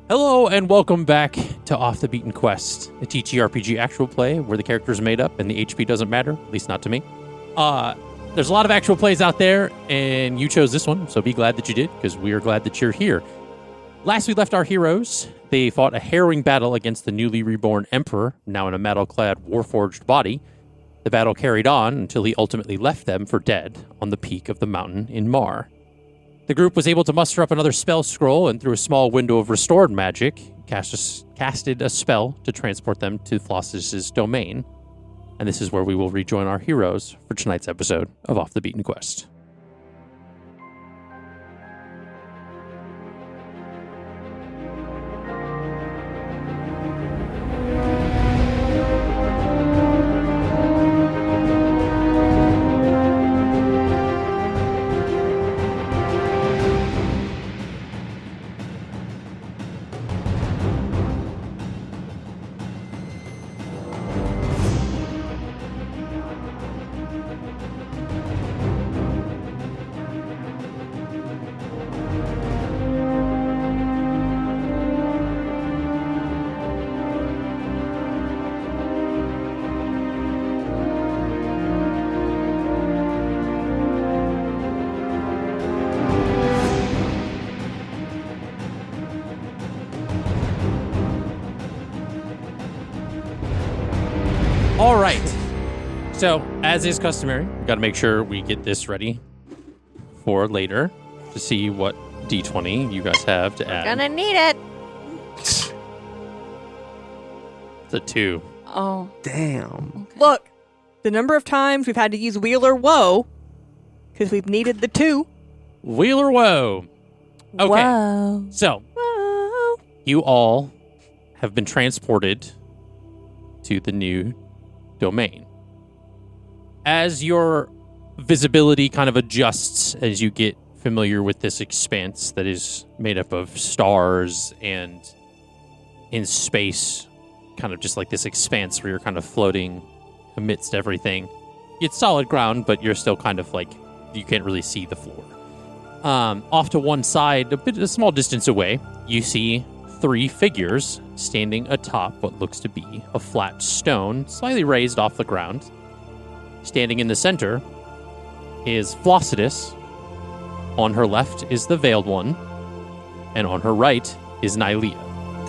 Hello and welcome back to Off the Beaten Quest, a TTRPG actual play where the characters are made up and the HP doesn't matter, at least not to me. There's a lot of actual plays out there, and you chose this one, so be glad that you did, because we are glad that you're here. Last we left our heroes, they fought a harrowing battle against the newly reborn Emperor, now in a metal-clad, warforged body. The battle carried on until he ultimately left them for dead on the peak of the mountain in Mar. The group was able to muster up another spell scroll and through a small window of restored magic, casted a spell to transport them to Flossus's domain. And this is where we will rejoin our heroes for tonight's episode of Off the Beaten Quest. All right. So, as is customary, we got to make sure we get this ready for later to see what D20 you guys have to add. Gonna need it. It's a 2. Oh. Damn. Okay. Look, the number of times we've had to use wheel or woe, because we've needed the 2. Wheel or woe? Okay. Whoa. So, Whoa. you all have been transported to the new domain. As your visibility kind of adjusts as you get familiar with this expanse that is made up of stars and in space, kind of just like this expanse where you're kind of floating amidst everything. It's solid ground, but you're still kind of like, you can't really see the floor. Off to one side, a small distance away, you see 3 figures standing atop what looks to be a flat stone, slightly raised off the ground. Standing in the center is Flossidus. On her left is the Veiled One, and on her right is Nylea.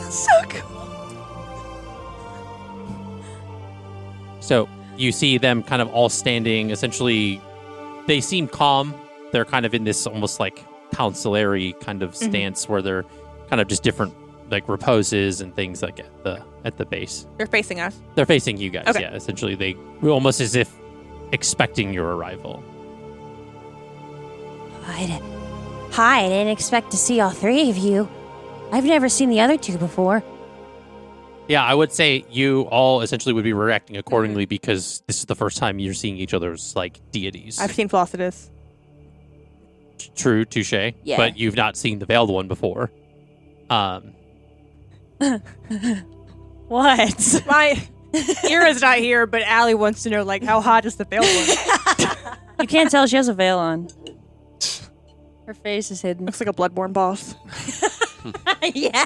So cool. So you see them kind of all standing, essentially, they seem calm. They're kind of in this almost like councilary kind of stance where they're kind of just different like reposes and things like at the base. They're facing us. They're facing you guys, Okay. yeah. Essentially, they almost as if expecting your arrival. Hi, I didn't expect to see all 3 of you. I've never seen the other 2 before. Yeah, I would say you all essentially would be reacting accordingly because this is the first time you're seeing each other's like deities. I've seen Flossidus. True, touche. Yeah. But you've not seen the Veiled One before. What? My Ira's not here, but Allie wants to know, like, how hot is the Veiled One? You can't tell she has a veil on. Her face is hidden. Looks like a Bloodborne boss. Yeah.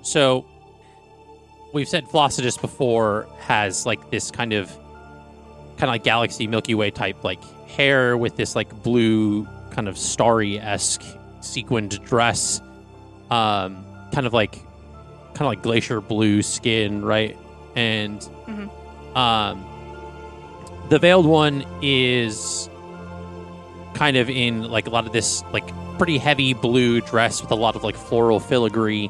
So we've said Flossidus before has like this kind of like galaxy Milky Way type like hair with this like blue kind of starry-esque sequined dress, kind of like glacier blue skin, right? And the Veiled One is kind of in like a lot of this like pretty heavy blue dress with a lot of like floral filigree,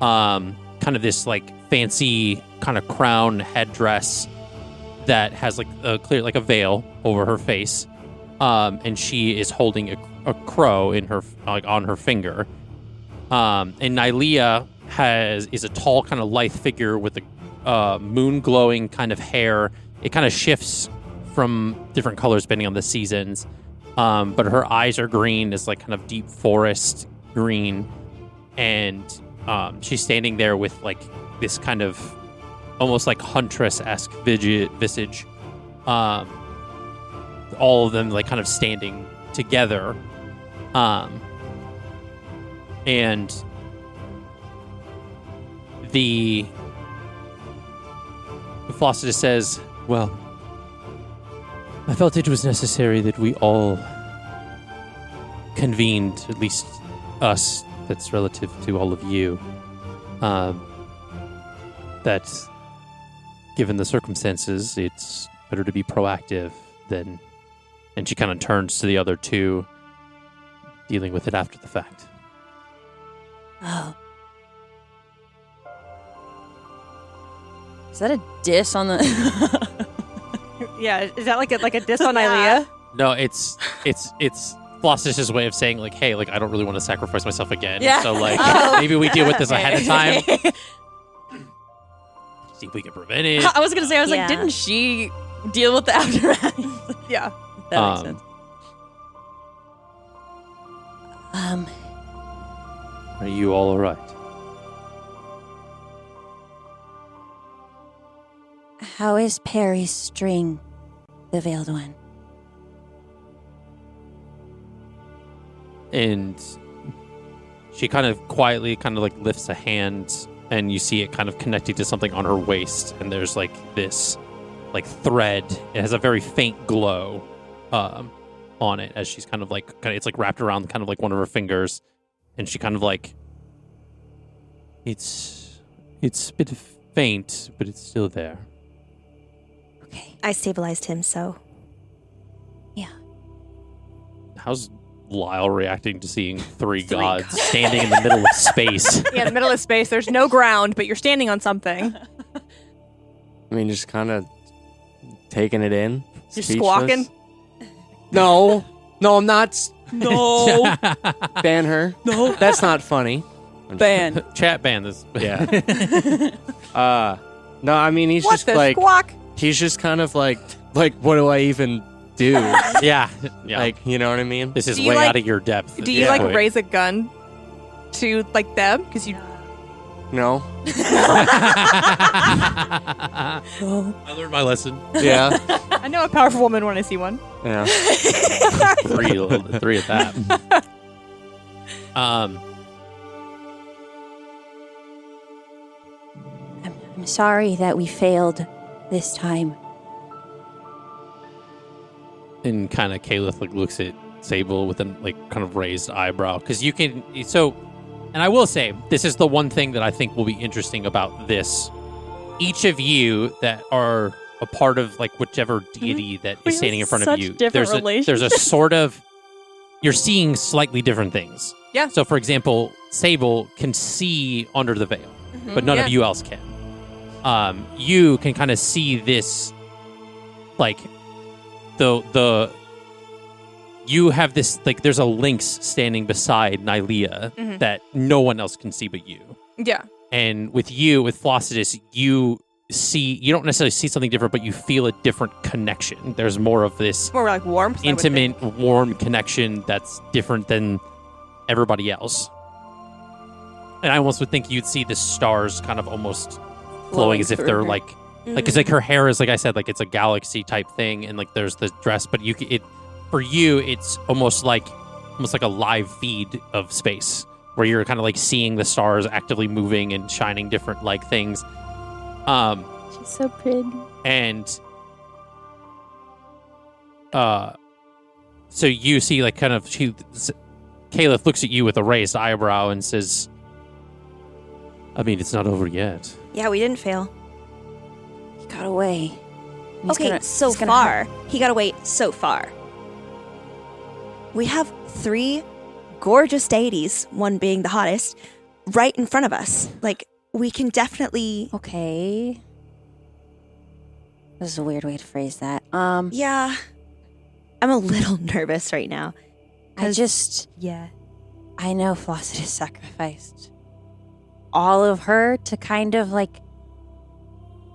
kind of this like fancy kind of crown headdress that has like a clear like a veil over her face, and she is holding a crow in her like on her finger, and Nylea is a tall kind of lithe figure with a moon glowing kind of hair. It kind of shifts from different colors depending on the seasons, but her eyes are green, is like kind of deep forest green, and she's standing there with like this kind of almost like huntress-esque visage. All of them like kind of standing together. And the Flossidus says, well, I felt it was necessary that we all convened, at least us, that's relative to all of you, that given the circumstances, it's better to be proactive than... And she kind of turns to the other two, dealing with it after the fact. Oh. Is that a diss on the... Yeah, is that like a diss on Ilea? No, it's Flossidus' way of saying, like, hey, like, I don't really want to sacrifice myself again. Yeah. So, like, Oh. maybe we deal with this ahead of time. See if we can prevent it. I was going to say, I was Yeah. like, didn't she deal with the aftermath? Yeah. That makes sense. Are you all right? How is Perry's string, the Veiled One? And she kind of quietly kind of like lifts a hand, and you see it kind of connecting to something on her waist, and there's like this like thread. It has a very faint glow on it as she's kind of it's like wrapped around kind of like one of her fingers, and she kind of like it's a bit faint, but it's still there. Okay. I stabilized him, so How's Lyle reacting to seeing three Three gods gods. standing in the middle of space? Yeah, in the middle of space, there's no ground, but you're standing on something. I mean, just kind of taking it in. You're speechless. squawking. No, I'm not. No. Ban her. No, that's not funny. Ban. Chat ban this. Yeah. No, I mean he's What just the like squawk? he's just kind of like what do I even do? yeah. Like, you know what I mean? This is Do you way like- out of your depth. at Do you this like point. raise a gun to like them? Because you No. I learned my lesson. Yeah. I know a powerful woman when I see one. Yeah. Three at that. I'm sorry that we failed this time. And kind of Caliph like looks at Sable with an like kind of raised eyebrow, because you can so. And I will say, this is the one thing that I think will be interesting about this. Each of you that are a part of like whichever deity that We is standing in have front of such you, different there's a relationships. sort of you're seeing slightly different things. Yeah. So, for example, Sable can see under the veil, but none Yeah. of you else can. You can kind of see this, like the you have this like there's a lynx standing beside Nylea Mhm. that no one else can see but you. Yeah. And with Flossidus, you don't necessarily see something different, but you feel a different connection. There's more of this More like warmth. I would think. intimate, warm connection that's different than everybody else. And I almost would think you'd see the stars kind of almost flowing as if through they're her. like because like her hair is like I said, like it's a galaxy type thing, and like there's the dress, but for you it's almost like a live feed of space where you're kind of like seeing the stars actively moving and shining different like things. She's so pretty. And so you see like kind of Caliph looks at you with a raised eyebrow and says, I mean, it's not over yet. yeah, we didn't fail. He got away. He's Okay, gonna- so he's gonna far. He got away so far. We have 3 gorgeous deities, one being the hottest, right in front of us. Like, we can definitely... Okay. This is a weird way to phrase that. Yeah. I'm a little nervous right now. I know Flossidus sacrificed all of her to kind of like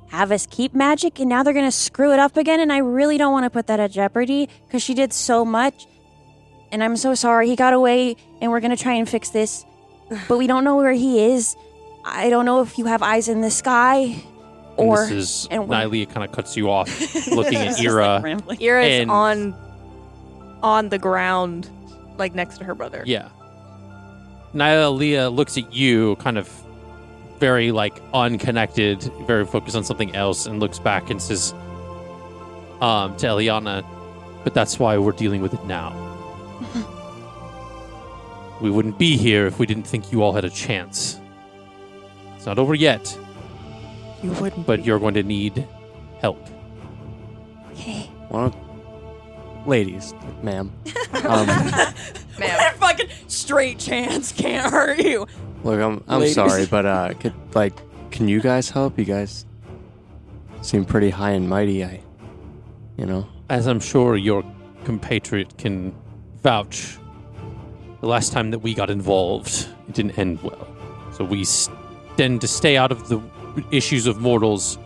have us keep magic, and now they're going to screw it up again, and I really don't want to put that at jeopardy because she did so much, and I'm so sorry. He got away, and we're going to try and fix this, but we don't know where he is. I don't know if you have eyes in the sky, And or... this is and when- Nylea kind of cuts you off, looking at It's just, Ira. like, rambling. Ira's And- on the ground, like next to her brother. Yeah. Nyla looks at you, kind of very like unconnected, very focused on something else, and looks back and says to Eliana, "But that's why we're dealing with it now. We wouldn't be here if we didn't think you all had a chance. It's not over yet, You wouldn't. but you're going to need help." Okay. Well, ladies, ma'am. Ma'am. Fucking straight chance can't hurt you. Look, I'm Ladies. sorry, but can you guys help? You guys seem pretty high and mighty. As I'm sure your compatriot can vouch, the last time that we got involved, it didn't end well. So we tend to stay out of the issues of mortals,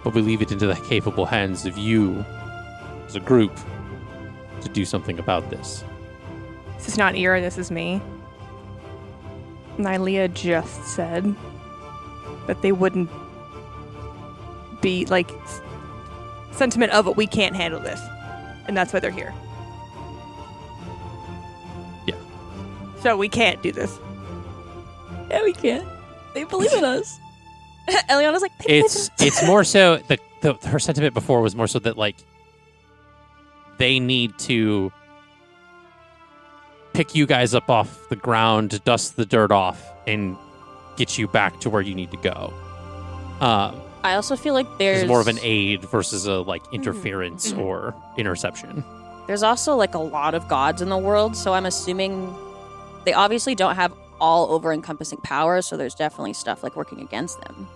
but we leave it into the capable hands of you, as a group, to do something about this. This is not Ira, this is me. Nyla just said that they wouldn't be like sentiment of it. We can't handle this, and that's why they're here. Yeah. So we can't do this. Yeah, we can. They believe in us. Eliana's like, they believe in us. It's more so her sentiment before was more so that like they need to pick you guys up off the ground, dust the dirt off, and get you back to where you need to go. I also feel like there's It's more of an aid versus a like interference or interception. There's also like a lot of gods in the world, so I'm assuming they obviously don't have all over-encompassing power, so there's definitely stuff like working against them.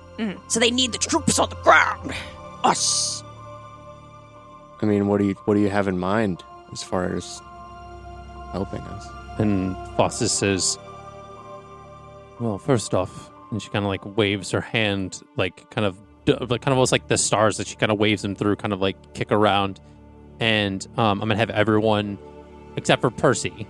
So they need the troops on the ground. Us. I mean, what do you have in mind as far as helping us? And Fossis says, "Well, first off," and she kind of like waves her hand, like kind of almost like the stars that she kind of waves them through, kind of like kick around. And I'm gonna have everyone, except for Percy,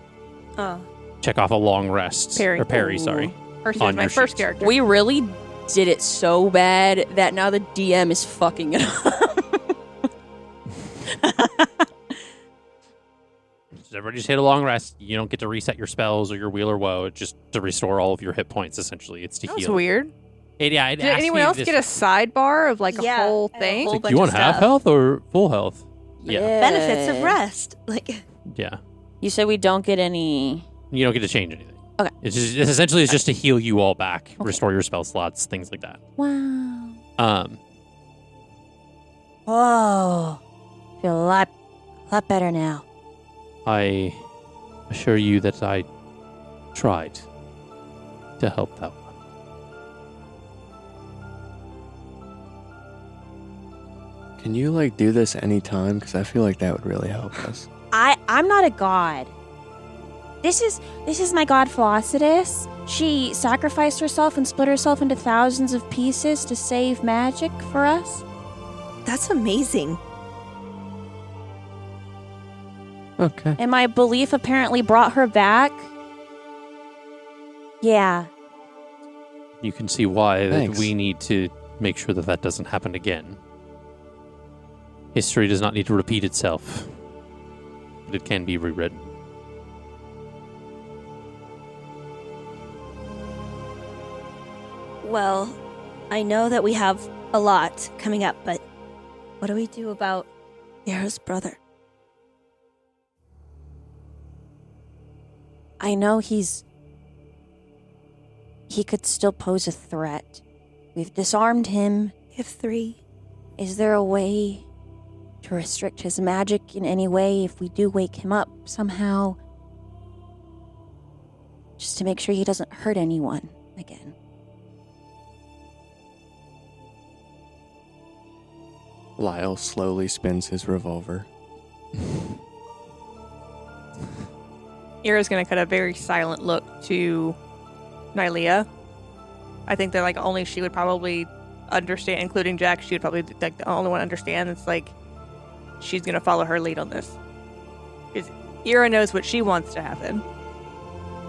check off a long rest. Perry. Or Perry, sorry. Percy On is my your first sheet. character. We really did it so bad that now the DM is fucking it up. So everybody just hit a long rest. You don't get to reset your spells or your wheel or woe. It's just to restore all of your hit points, essentially. It's to That's heal. weird. It Did anyone else get a sidebar of like a Yeah, whole a thing? whole Like, bunch do you want of half stuff. health or full health? Yeah. Benefits of rest. Like, Yeah. You said we don't get any. You don't get to change anything. Okay. It's essentially just to heal you all back, restore your spell slots, things like that. Wow. Whoa. Feel a lot better now. I assure you that I tried to help that one. Can you like do this anytime? Because I feel like that would really help us. I'm not a god. This is my god Felicitas. She sacrificed herself and split herself into thousands of pieces to save magic for us. that's amazing. Okay. And my belief apparently brought her back. Yeah. You can see why that Thanks. we need to make sure that that doesn't happen again. History does not need to repeat itself, but it can be rewritten. Well, I know that we have a lot coming up, but what do we do about Yara's brother? I know he could still pose a threat. We've disarmed him. We have 3. Is there a way to restrict his magic in any way if we do wake him up somehow? Just to make sure he doesn't hurt anyone again. Lyle slowly spins his revolver. Ira's gonna cut a very silent look to Nylia. I think that like only she would probably understand, including Jack. She would probably be like the only one to understand. It's like she's gonna follow her lead on this because Ira knows what she wants to happen.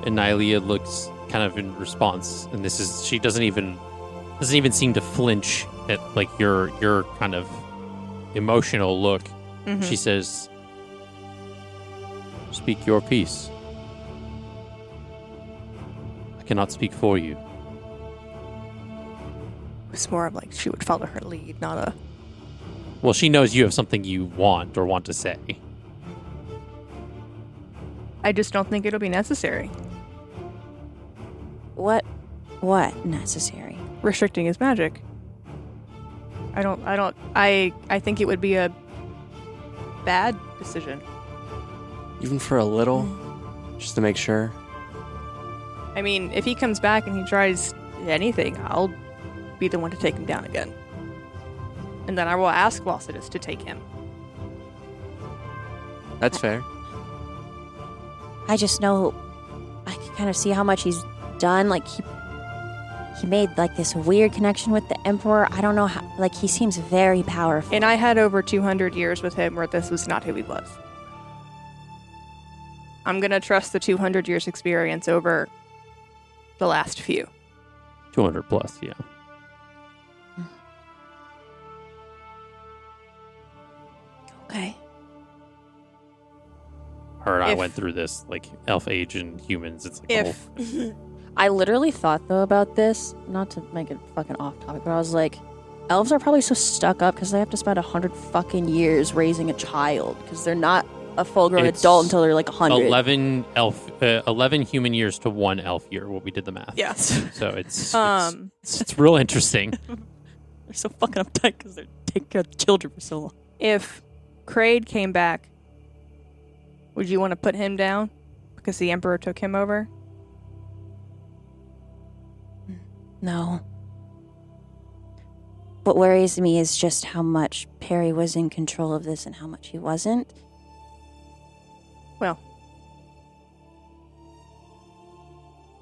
And Nylia looks kind of in response, and she doesn't even seem to flinch at like your kind of emotional look. Mhm. She says, "Speak your piece." cannot speak for you. It's more of like she would follow her lead, not a... Well, she knows you have something you want or want to say. I just don't think it'll be necessary. What necessary? Restricting his magic. I think it would be a bad decision. Even for a little, just to make sure. I mean, if he comes back and he tries anything, I'll be the one to take him down again. And then I will ask Flossidus to take him. That's fair. I just know I can kind of see how much he's done. Like he made like this weird connection with the Emperor. I don't know how. Like he seems very powerful. And I had over 200 years with him where this was not who he was. I'm gonna trust the 200 years experience over the last few. 200 plus, yeah. Okay. Her and I If- went through this, like, elf age and humans. It's like, If I literally thought though about this, not to make it fucking off topic, but I was like, elves are probably so stuck up because they have to spend 100 fucking years raising a child because they're not a full-grown It's adult until they're like 100. 11 human years to 1 elf year. What we did the math. yes, So it's Um, real interesting. They're so fucking uptight because they're taking care of the children for so long. if Kraid came back, would you want to put him down because the Emperor took him over? No. What worries me is just how much Perry was in control of this and how much he wasn't. Well,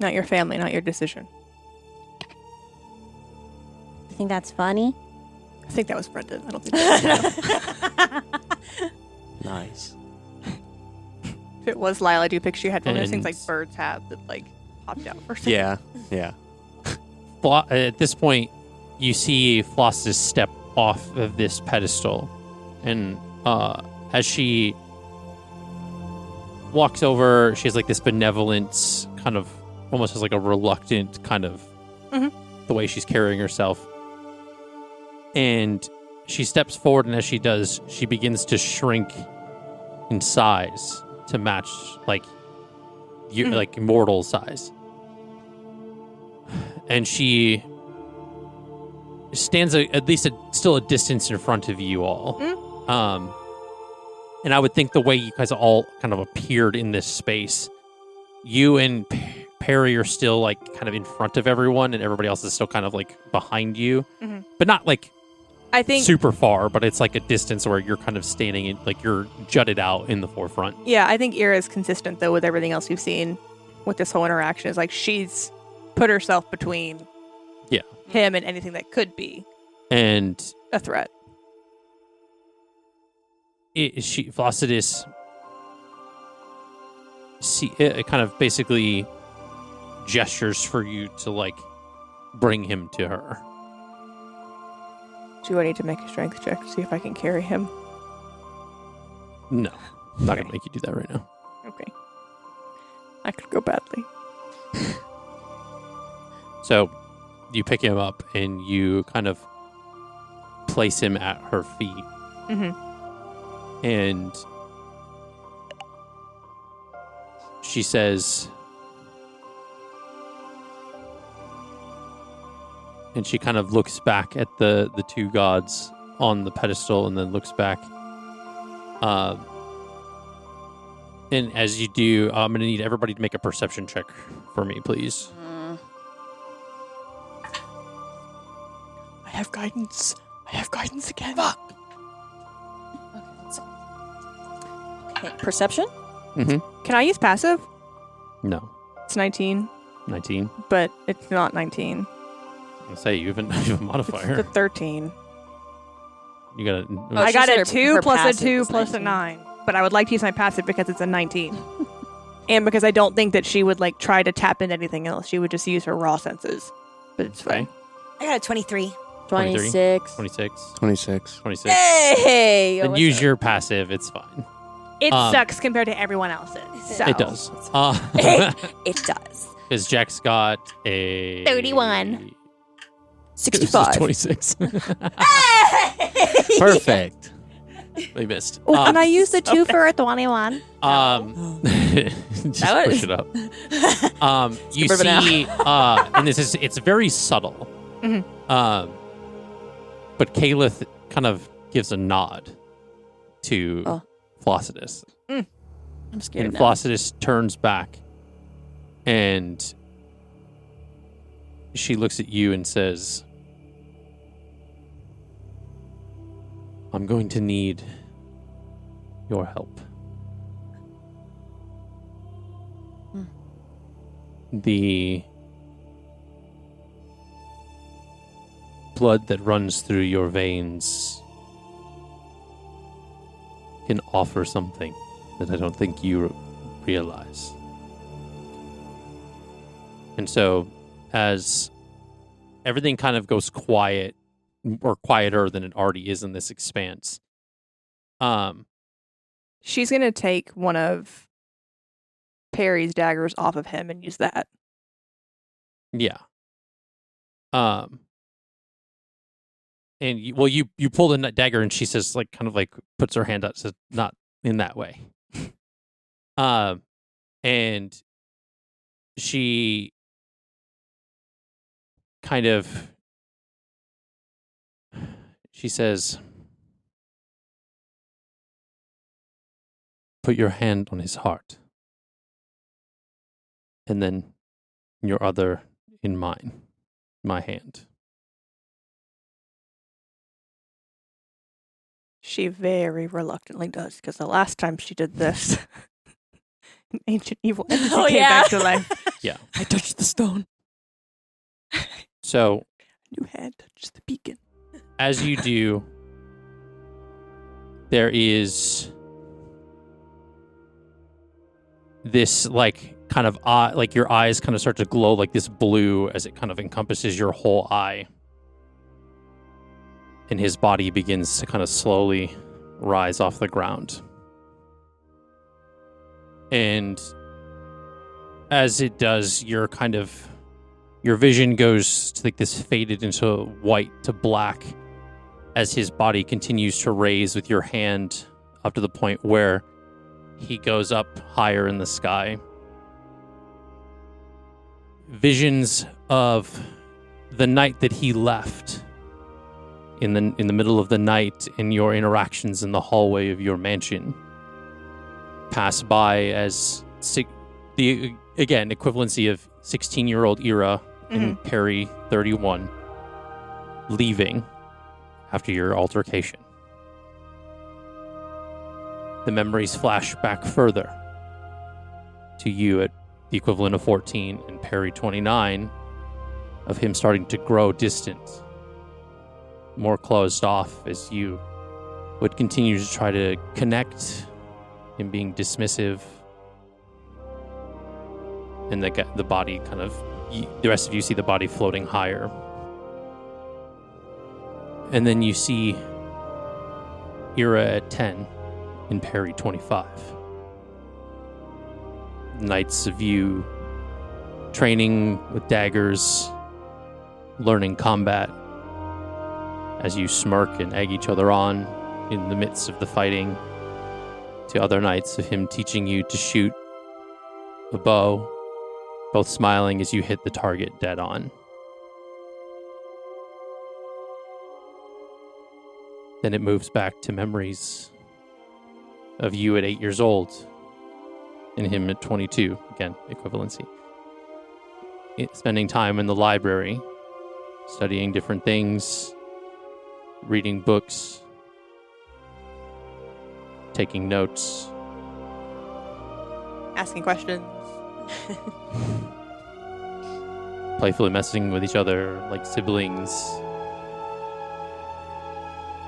not your family, not your decision. You think that's funny? I think that was Brendan. I don't think that was Nice. If it was Lyle, I do picture you had one of those things And- like birds have that like popped out for some Yeah. At this point, you see Flossus step off of this pedestal, and as she walks over, she has like this benevolent kind of, almost has like a reluctant kind of Mhm. the way she's carrying herself. And she steps forward, and as she does, she begins to shrink in size to match like like mortal size. And she stands at least still a distance in front of you all. And I would think the way you guys all kind of appeared in this space, you and Perry are still like kind of in front of everyone, and everybody else is still kind of like behind you, Mhm. but not like I think super far, but it's like a distance where you're kind of standing in, like you're jutted out in the forefront. Yeah, I think Ira is consistent though with everything else you've seen with this whole interaction. Is like she's put herself between him and anything that could be And a threat. Flossidus it kind of basically gestures for you to like bring him to her. Do I need to make a strength check to see if I can carry him? No, I'm not gonna make you do that right now. Okay. That could go badly. So you pick him up and you kind of place him at her feet. Mm-hmm. And she says, and she kind of looks back at the two gods on the pedestal and then looks back. And as you do, I'm going to need everybody to make a perception check for me, please. I have guidance. Again. Fuck. Okay, perception? Mm-hmm. Can I use passive? No. It's 19, 19. but it's not 19. I'll say you have a modifier. It's a 13. You got Oh, I she got said a her 2 plus a passive 2 was plus a 19. 9. But I would like to use my passive because it's a 19. And because I don't think that she would like try to tap into anything else. She would just use her raw senses. But it's fine. Okay. I got a 23. 26. 26. 26. 26. Hey! And use your passive. It's fine. It Um, sucks compared to everyone else's. So. It does. It does. Because Jack's got a 31. 65. 26. Perfect. We missed. Oh, can I use the 2 for a 21? Just push it up. You Skip over see, and it's very subtle. Mhm. But Calith kind of gives a nod to Flossidus. I'm scared And now. Flossidus turns back and she looks at you and says, I'm going to need your help. The blood that runs through your veins can offer something that I don't think you realize. And so, as everything kind of goes quiet, or quieter than it already is in this expanse, She's going to take one of Perry's daggers off of him and use that. yeah. And you pull the dagger, and she says, like, kind of like puts her hand out, says, "Not in that way." And she kind of, she says, "Put your hand on his heart, and then your other in mine, my hand." She very reluctantly does, because the last time she did this, an ancient evil entity Oh, came yeah. back to life. I touched the stone. So, New hand touches the beacon. as you do, there is this, like, kind of eye, like your eyes kind of start to glow like this blue as it kind of encompasses your whole eye. And his body begins to kind of slowly rise off the ground. And as it does, your vision goes to like this faded into white to black as his body continues to raise with your hand up to the point where he goes up higher in the sky. Visions of the night that he left, in the middle of the night, in your interactions in the hallway of your mansion, pass by as the again equivalency of 16-year-old Era in Perry 31 leaving after your altercation. The memories flash back further to you at the equivalent of 14 and Perry 29 of him starting to grow distant, more closed off as you would continue to try to connect, him being dismissive, and the body kind of, the rest of you see the body floating higher. And then you see Era at 10 in Perry 25. Nights of you training with daggers, learning combat, as you smirk and egg each other on in the midst of the fighting, to other nights of him teaching you to shoot a bow, both smiling as you hit the target dead on. Then it moves back to memories of you at 8 years old and him at 22, again, equivalency. Spending time in the library, studying different things, reading books, taking notes, Asking questions. playfully messing with each other like siblings.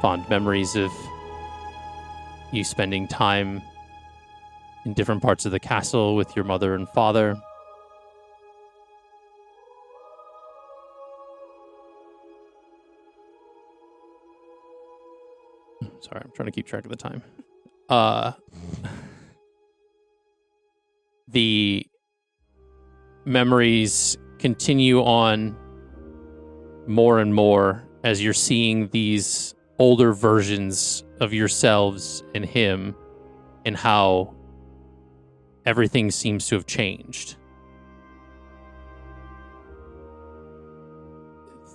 Fond memories of you spending time in different parts of the castle with your mother and father. Sorry, I'm trying to keep track of the time. The memories continue on more and more as you're seeing these older versions of yourselves and him, and how everything seems to have changed.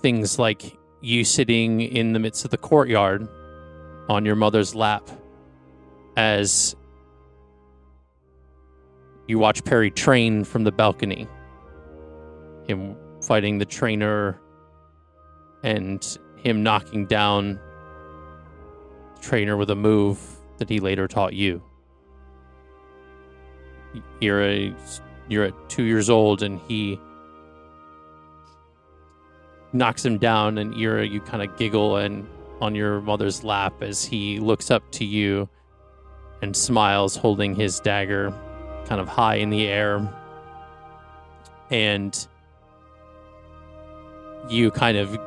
Things like you sitting in the midst of the courtyard on your mother's lap as you watch Perry train from the balcony, him fighting the trainer and him knocking down the trainer with a move that he later taught you. You're at 2 years old and he knocks him down, and you kind of giggle and on your mother's lap as he looks up to you and smiles, holding his dagger kind of high in the air. And you kind of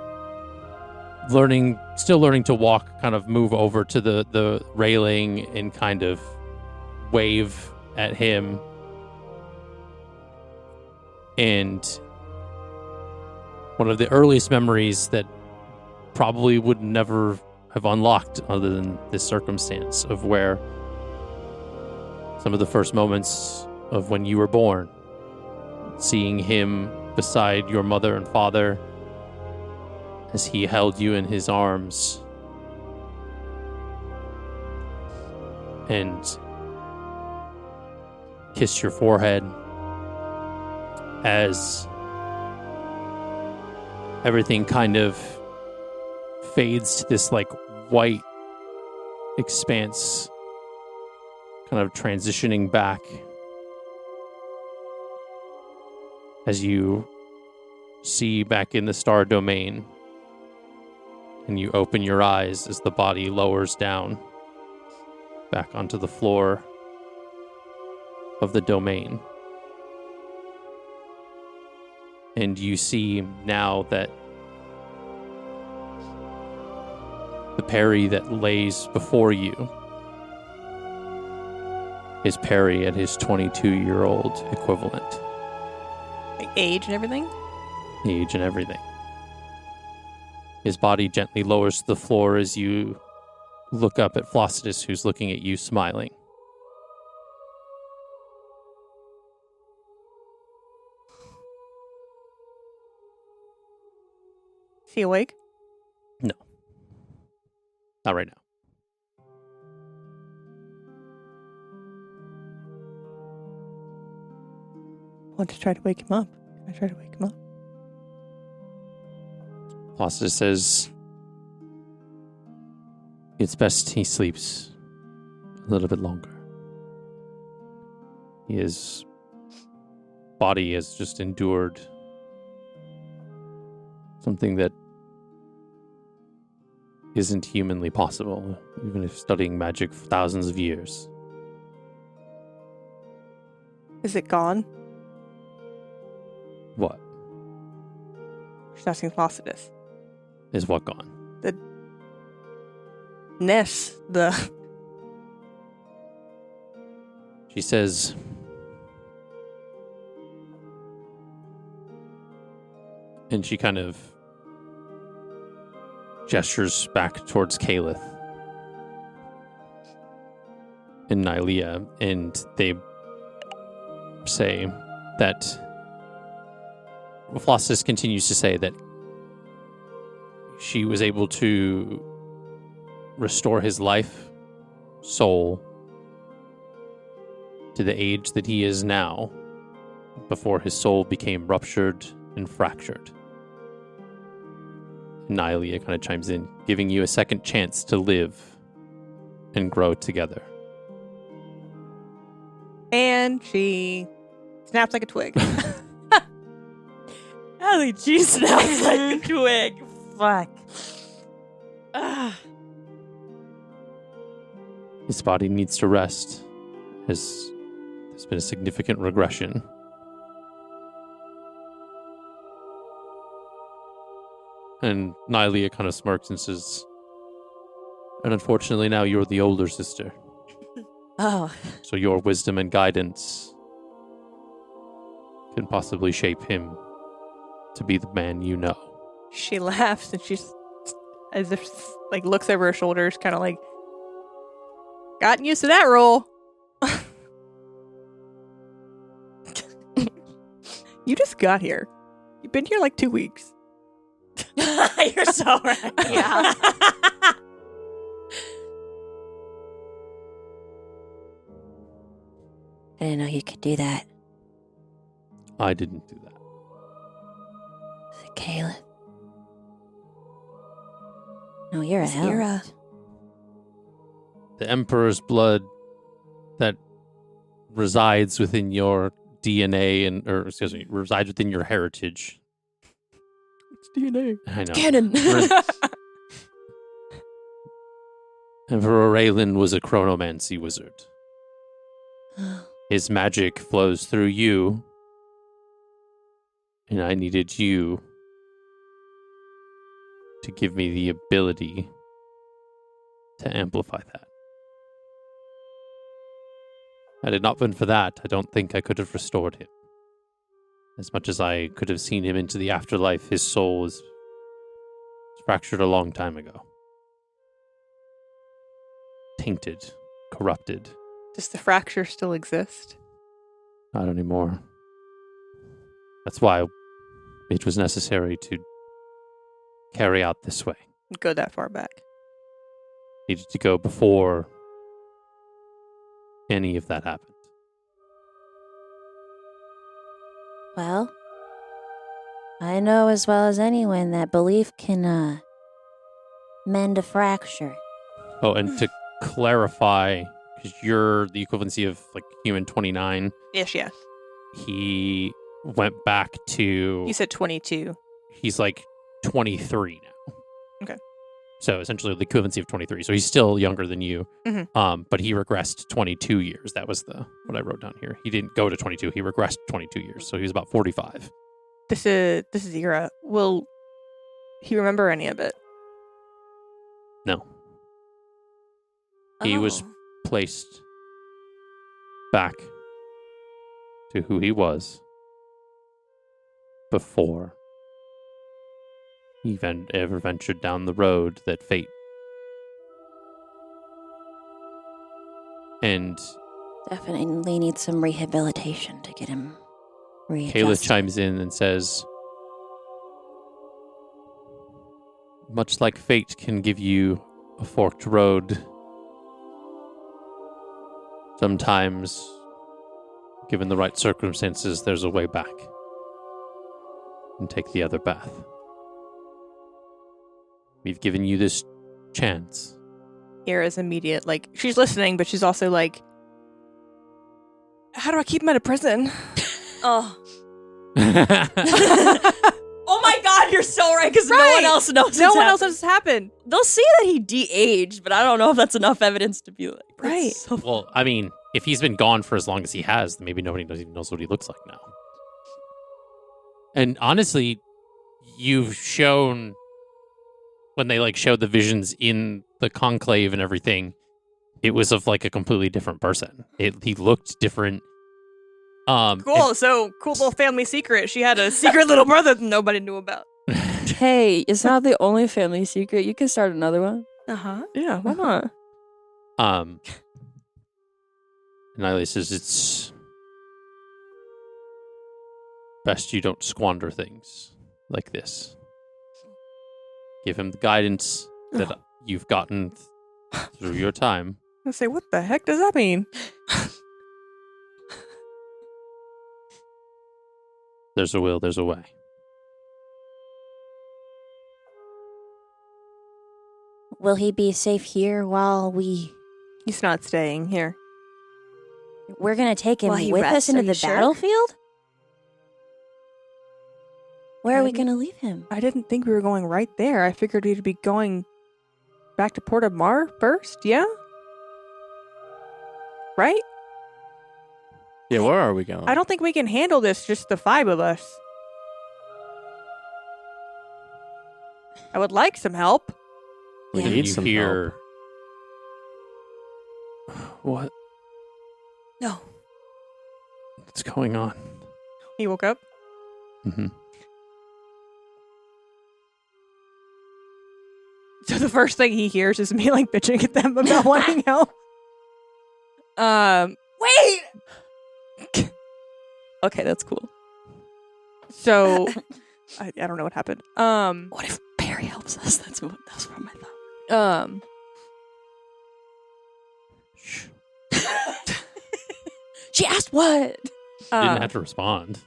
still learning to walk, kind of move over to the railing and kind of wave at him. And one of the earliest memories that probably would never have unlocked other than this circumstance of where some of the first moments of when you were born, seeing him beside your mother and father as he held you in his arms and kissed your forehead, as everything kind of fades to this like white expanse, kind of transitioning back as you see back in the star domain, and you open your eyes as the body lowers down back onto the floor of the domain. And you see now that the Perry that lays before you is Perry at his 22-year-old equivalent. Like age and everything? Age and everything. His body gently lowers to the floor as you look up at Flossidus, who's looking at you smiling. Is he awake? No. Not right now. I want to try to wake him up. Can I try to wake him up? Flossidus says it's best he sleeps a little bit longer. His body has just endured something that isn't humanly possible, even if studying magic for thousands of years. Is it gone? What? She's asking Flossidus. Is what gone? The ness, She says, and she kind of gestures back towards Calith and Nylea, and they say that Flossidus continues to say that she was able to restore his life, soul, to the age that he is now, before his soul became ruptured and fractured. Nylea kind of chimes in, giving you a second chance to live and grow together. and she snaps like a twig. Allie G snaps like a twig. Fuck. His body needs to rest, as there's been a significant regression. And Nylea kind of smirks and says, and unfortunately now you're the older sister. Oh. So your wisdom and guidance can possibly shape him to be the man you know. She laughs and she's as if like looks over her shoulders, kind of like gotten used to that role. You just got here. You've been here like 2 weeks. You're so right. Yeah. I didn't know you could do that. I didn't do that. Is it Caleb? No, you're It's an elf. Ira. The Emperor's blood that resides within your DNA resides within your heritage. It's DNA. I know. Cannon. Emperor Raylan was a chronomancy wizard. His magic flows through you, and I needed you to give me the ability to amplify that. Had it not been for that, I don't think I could have restored him. As much as I could have seen him into the afterlife, his soul is fractured a long time ago. Tainted, corrupted. Does the fracture still exist? Not anymore. That's why it was necessary to carry out this way. Go that far back. Needed to go before any of that happened. Well, I know as well as anyone that belief can mend a fracture. Oh, and to clarify, because you're the equivalency of like human 29, Yes, yes. he went back to... You said 22. He's like 23 now. Okay. So essentially the equivalency of 23. So he's still younger than you. Mhm. But he regressed 22 years. That was what I wrote down here. He didn't go to 22. He regressed 22 years. So he was about 45. This is Ira. Will he remember any of it? No. He was placed back to who he was before he ever ventured down the road that fate. And Definitely needs some rehabilitation to get him Kayla readjusted. chimes in and says, much like fate can give you a forked road, sometimes, given the right circumstances, there's a way back and take the other path. We've given you this chance. Ira's immediate, like, she's listening, but she's also like, how do I keep him out of prison? Oh. Oh my god, you're so right, because no Right. one else knows No it's one else happened. has happened. They'll see that he de-aged, but I don't know if that's enough evidence to be like... that's Right. so- Well, I mean, if he's been gone for as long as he has, then maybe nobody even knows what he looks like now. And honestly, you've shown, when they like showed the visions in the conclave and everything, it was of like a completely different person. He looked different. Cool. So, cool little family secret. She had a secret little brother that nobody knew about. Hey, it's not the only family secret. You can start another one. Uh-huh. Yeah, why not? And Nile says it's best you don't squander things like this. Give him the guidance that you've gotten through your time. I say, what the heck does that mean? There's a will, there's a way. Will he be safe here while He's not staying here. we're going to take him While he with rests, us into are you the sure? battlefield? Where are we Um, going to leave him? I didn't think we were going right there. I figured we'd be going back to Port of Mar first, yeah? Right? Yeah, where are we going? I don't think we can handle this, just the 5 of us. I would like some help. We Yeah. need You some hear what? No. What's going on? He woke up. Mm-hmm. So the first thing he hears is me like bitching at them about wanting help. Wait! Okay, that's cool. So I don't know what happened. What if Perry helps us? That's what my thought. She asked what? Didn't have to respond.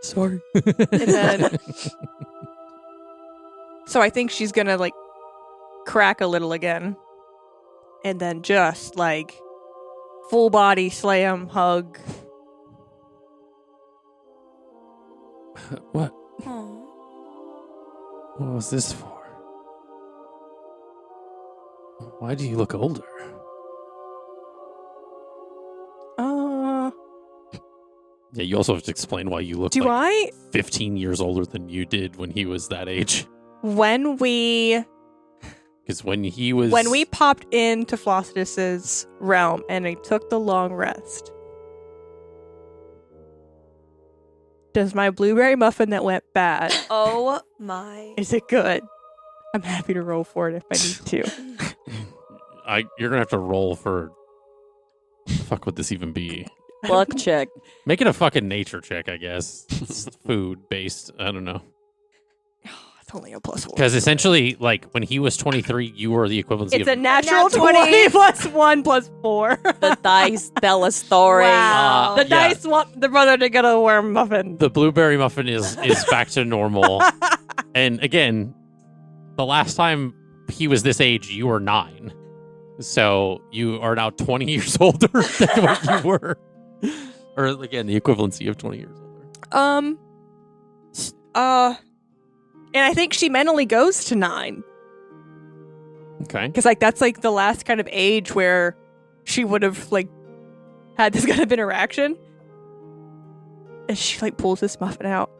Sorry. And then, so I think she's gonna like crack a little again, and then just like full body slam hug. What? Aw. What was this for? Why do you look older? Yeah, you also have to explain why you look Do like I? 15 years older than you did when he was that age. When we Because when he was... popped into Flossidus's realm and he took the long rest, does my blueberry muffin that went bad, Oh my. is it good? I'm happy to roll for it if I need to. You're going to have to roll for... What the fuck would this even be? Luck check. Make it a fucking nature check, I guess. It's food-based. I don't know. It's only a +1. Because essentially, like, when he was 23, you were the equivalency It's a of... natural Nat 20 plus 1 plus 4. The dice tell a story. Wow. The yeah. dice want the brother to get a worm muffin. The blueberry muffin is back to normal. And again, the last time he was this age, you were 9. So you are now 20 years older than what you were. Or again, the equivalency of 20 years older. And I think she mentally goes to 9. Okay. Because, like, that's, like, the last kind of age where she would have, like, had this kind of interaction. And she, like, pulls this muffin out.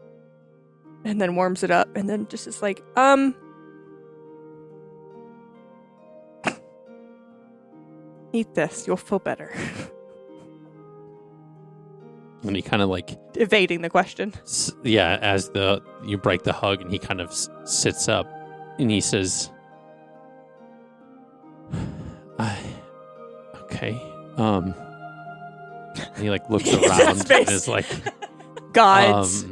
And then warms it up. And then just is like, eat this. You'll feel better. And he kind of like... Evading the question. As you break the hug and he kind of sits up and he says... Okay. And he like looks around and is like... Gods.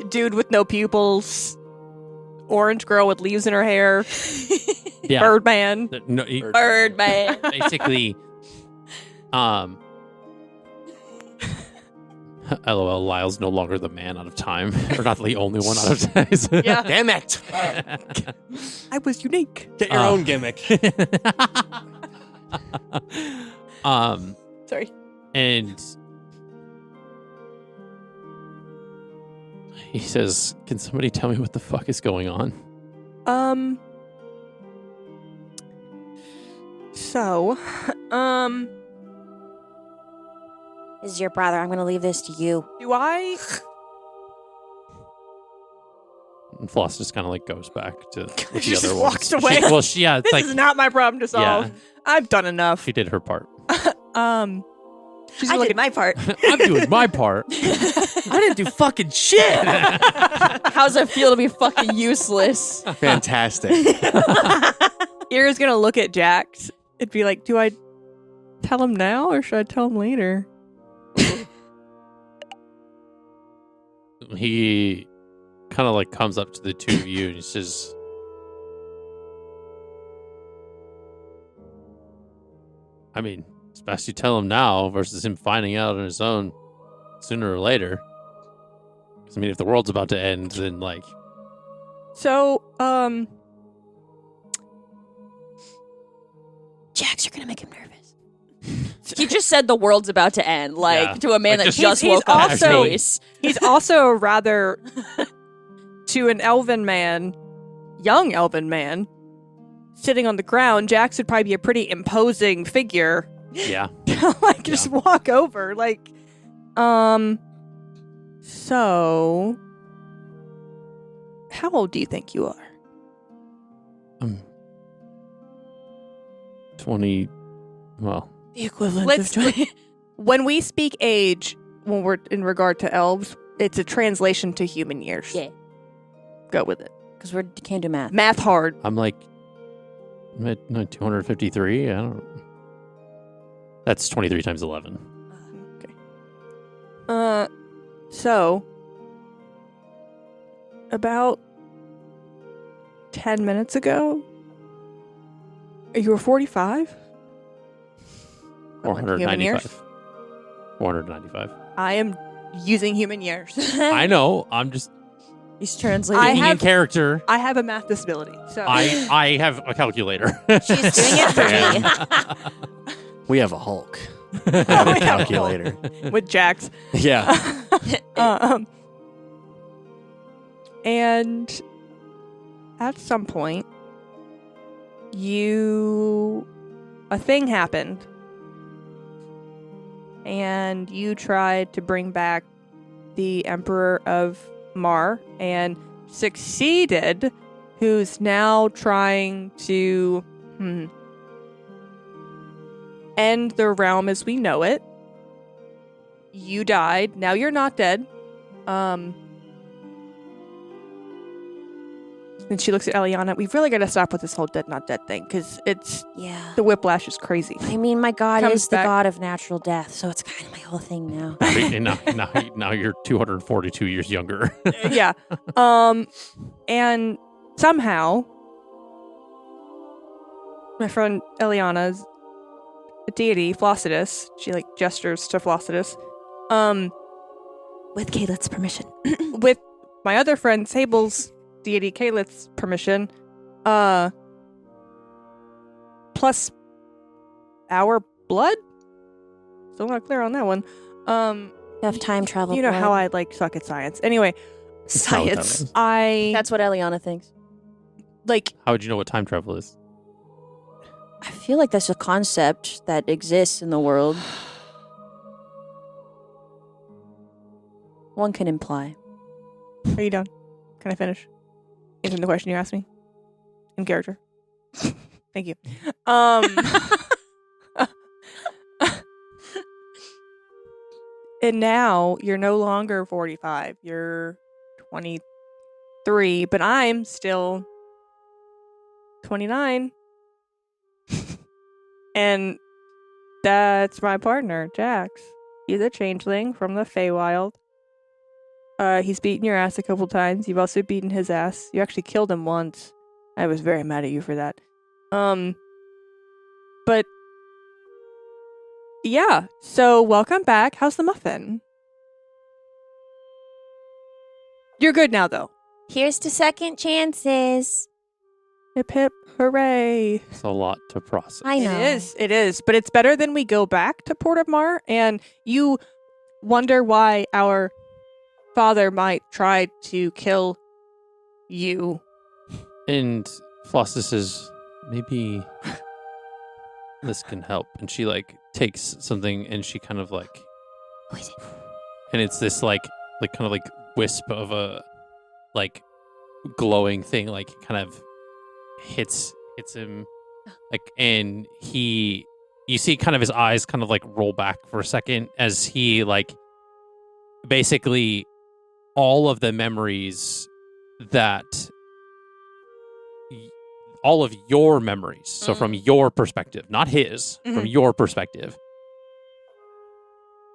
Dude with no pupils. Orange girl with leaves in her hair. Yeah. Birdman. No, Birdman. basically, LOL, Lyle's no longer the man out of time. Or not the only one out of time. Yeah. Damn it! I was unique. Get your own gimmick. Sorry. And he says, "Can somebody tell me what the fuck is going on?" So, This is your brother. I'm going to leave this to you. do I? And Floss just kind of like goes back to with She the just other walks ones. away. It's This like is not my problem to solve. Yeah. I've done enough. she did her part. She's I looking. did my part. I'm doing my part. I didn't do fucking shit. How's it feel to be fucking useless? Fantastic. Ira's gonna look at Jax and be like, "Do I tell him now or should I tell him later?" He kind of like comes up to the two of you and he says, I mean, it's best you tell him now versus him finding out on his own sooner or later. 'Cause, I mean, if the world's about to end, then like... So, Jax, you're gonna make him nervous. He just said the world's about to end, like Yeah. to a man Like, that just- just He's woke up. also- Face. he's also rather, to an elven man, young elven man, sitting on the ground. Jax would probably be a pretty imposing figure. Yeah. Like, just walk over. Like, so, how old do you think you are? 20... Well, The equivalent when we speak age, when we're in regard to elves, It's a translation to human years. Yeah. Go with it. Because we can't do math. Math hard. I'm like, 253. I don't. That's 23 times 11. So about 10 minutes ago, you were 45? 495. 495. I am using human years. I know. I'm just He's translating. I being in have- character. I have a math disability, so I have a calculator. She's doing it for me. We have a Hulk. Oh, We have a yeah. calculator. with Jax. Yeah. And at some point, a thing happened, and you tried to bring back the Emperor of Mar and succeeded, who's now trying to end the realm as we know it. You died. Now you're not dead. And she looks at Eliana. We've really got to stop with this whole dead, not dead thing, because Yeah. the whiplash is crazy. I mean, my god Comes is the back- god of natural death, so it's kind of my whole thing now. And now you're 242 years younger. Yeah. And somehow, my friend Eliana's deity, Flossidus, she like gestures to Flossidus, With Kayla's permission. with my other friend Sable's deity Kalith's permission, plus our blood. Still not clear on that one. Have time travel. You know blood. how I like suck at science. Anyway, Science. That's what Eliana thinks. like How would you know what time travel is? I feel like that's a concept that exists in the world. One can imply. Are you done? Can I finish answering the question you asked me in character? Thank you. And now you're no longer 45. You're 23, but I'm still 29. And that's my partner, Jax. He's a changeling from the Feywild. He's beaten your ass a couple times. You've also beaten his ass. You actually killed him once. I was very mad at you for that. But yeah, so welcome back. How's the muffin? You're good now, though. Here's to second chances. Hip hip, hooray. It's a lot to process. I know. It is. But it's better than we go back to Port of Mar and you wonder why our father might try to kill you. And Flossus says, maybe this can help. And she like takes something and she kind of like, What is it? and it's this like kind of like wisp of a like glowing thing, like kind of hits him, like, and you see kind of his eyes kind of like roll back for a second as he like basically all of the memories that all of your memories, so from your perspective, not his, from your perspective,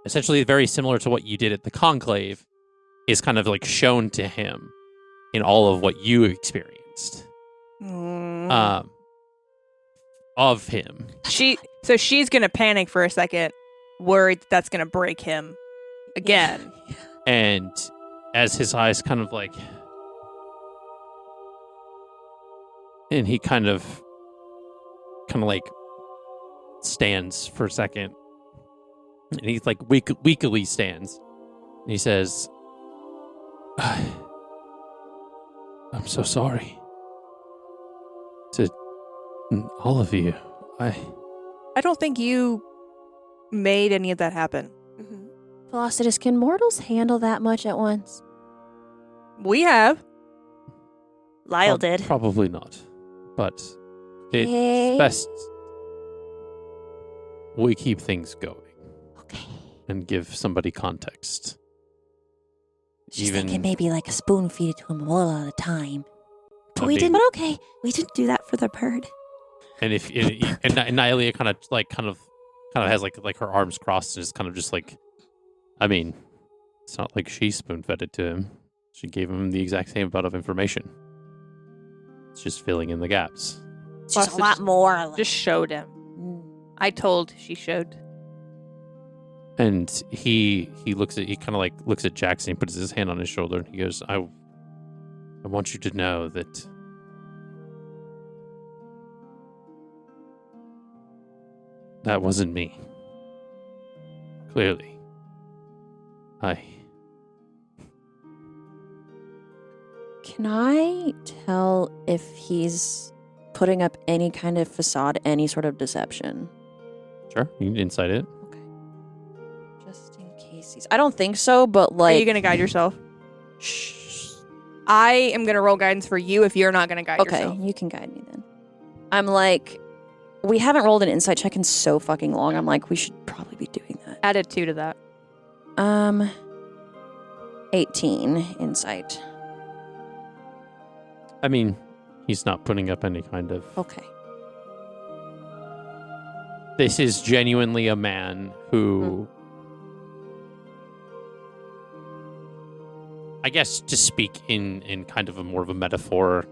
essentially very similar to what you did at the conclave, is kind of like shown to him in all of what you experienced of him. So she's gonna panic for a second, worried that's gonna break him again. And as his eyes kind of like, and he kind of like stands for a second, and he's like weakly stands, and he says, I'm so sorry to all of you. I don't think you made any of that happen. Flossidus, can mortals handle that much at once? We have. Lyle did. Probably not, but it's Okay. best we keep things going Okay. and give somebody context. She's even thinking maybe like a spoon feed it to him all at a time. But I we mean- didn't. But okay. We didn't do that for the bird. and if and Nylea kind of has like her arms crossed and is kind of just like, I mean, it's not like she spoon fed it to him. She gave him the exact same amount of information. It's just filling in the gaps. It's just a Plus, lot just- more. Like, Just showed him. I told, she showed. And he kind of like looks at Jackson. He puts his hand on his shoulder and he goes, I want you to know that that wasn't me. Clearly. Can I tell if he's putting up any kind of facade, any sort of deception? Sure, you can insight it. Okay. Just in case he's. I don't think so, but like. Are you going to guide yourself? Shh. I am going to roll guidance for you if you're not going to guide Okay, yourself. you can guide me then. I'm like, we haven't rolled an insight check in so fucking long. I'm like, we should probably be doing that. Added 2 to that. 18 insight. I mean, he's not putting up any kind of. Okay. This is genuinely a man who. I guess to speak in kind of a more of a metaphor,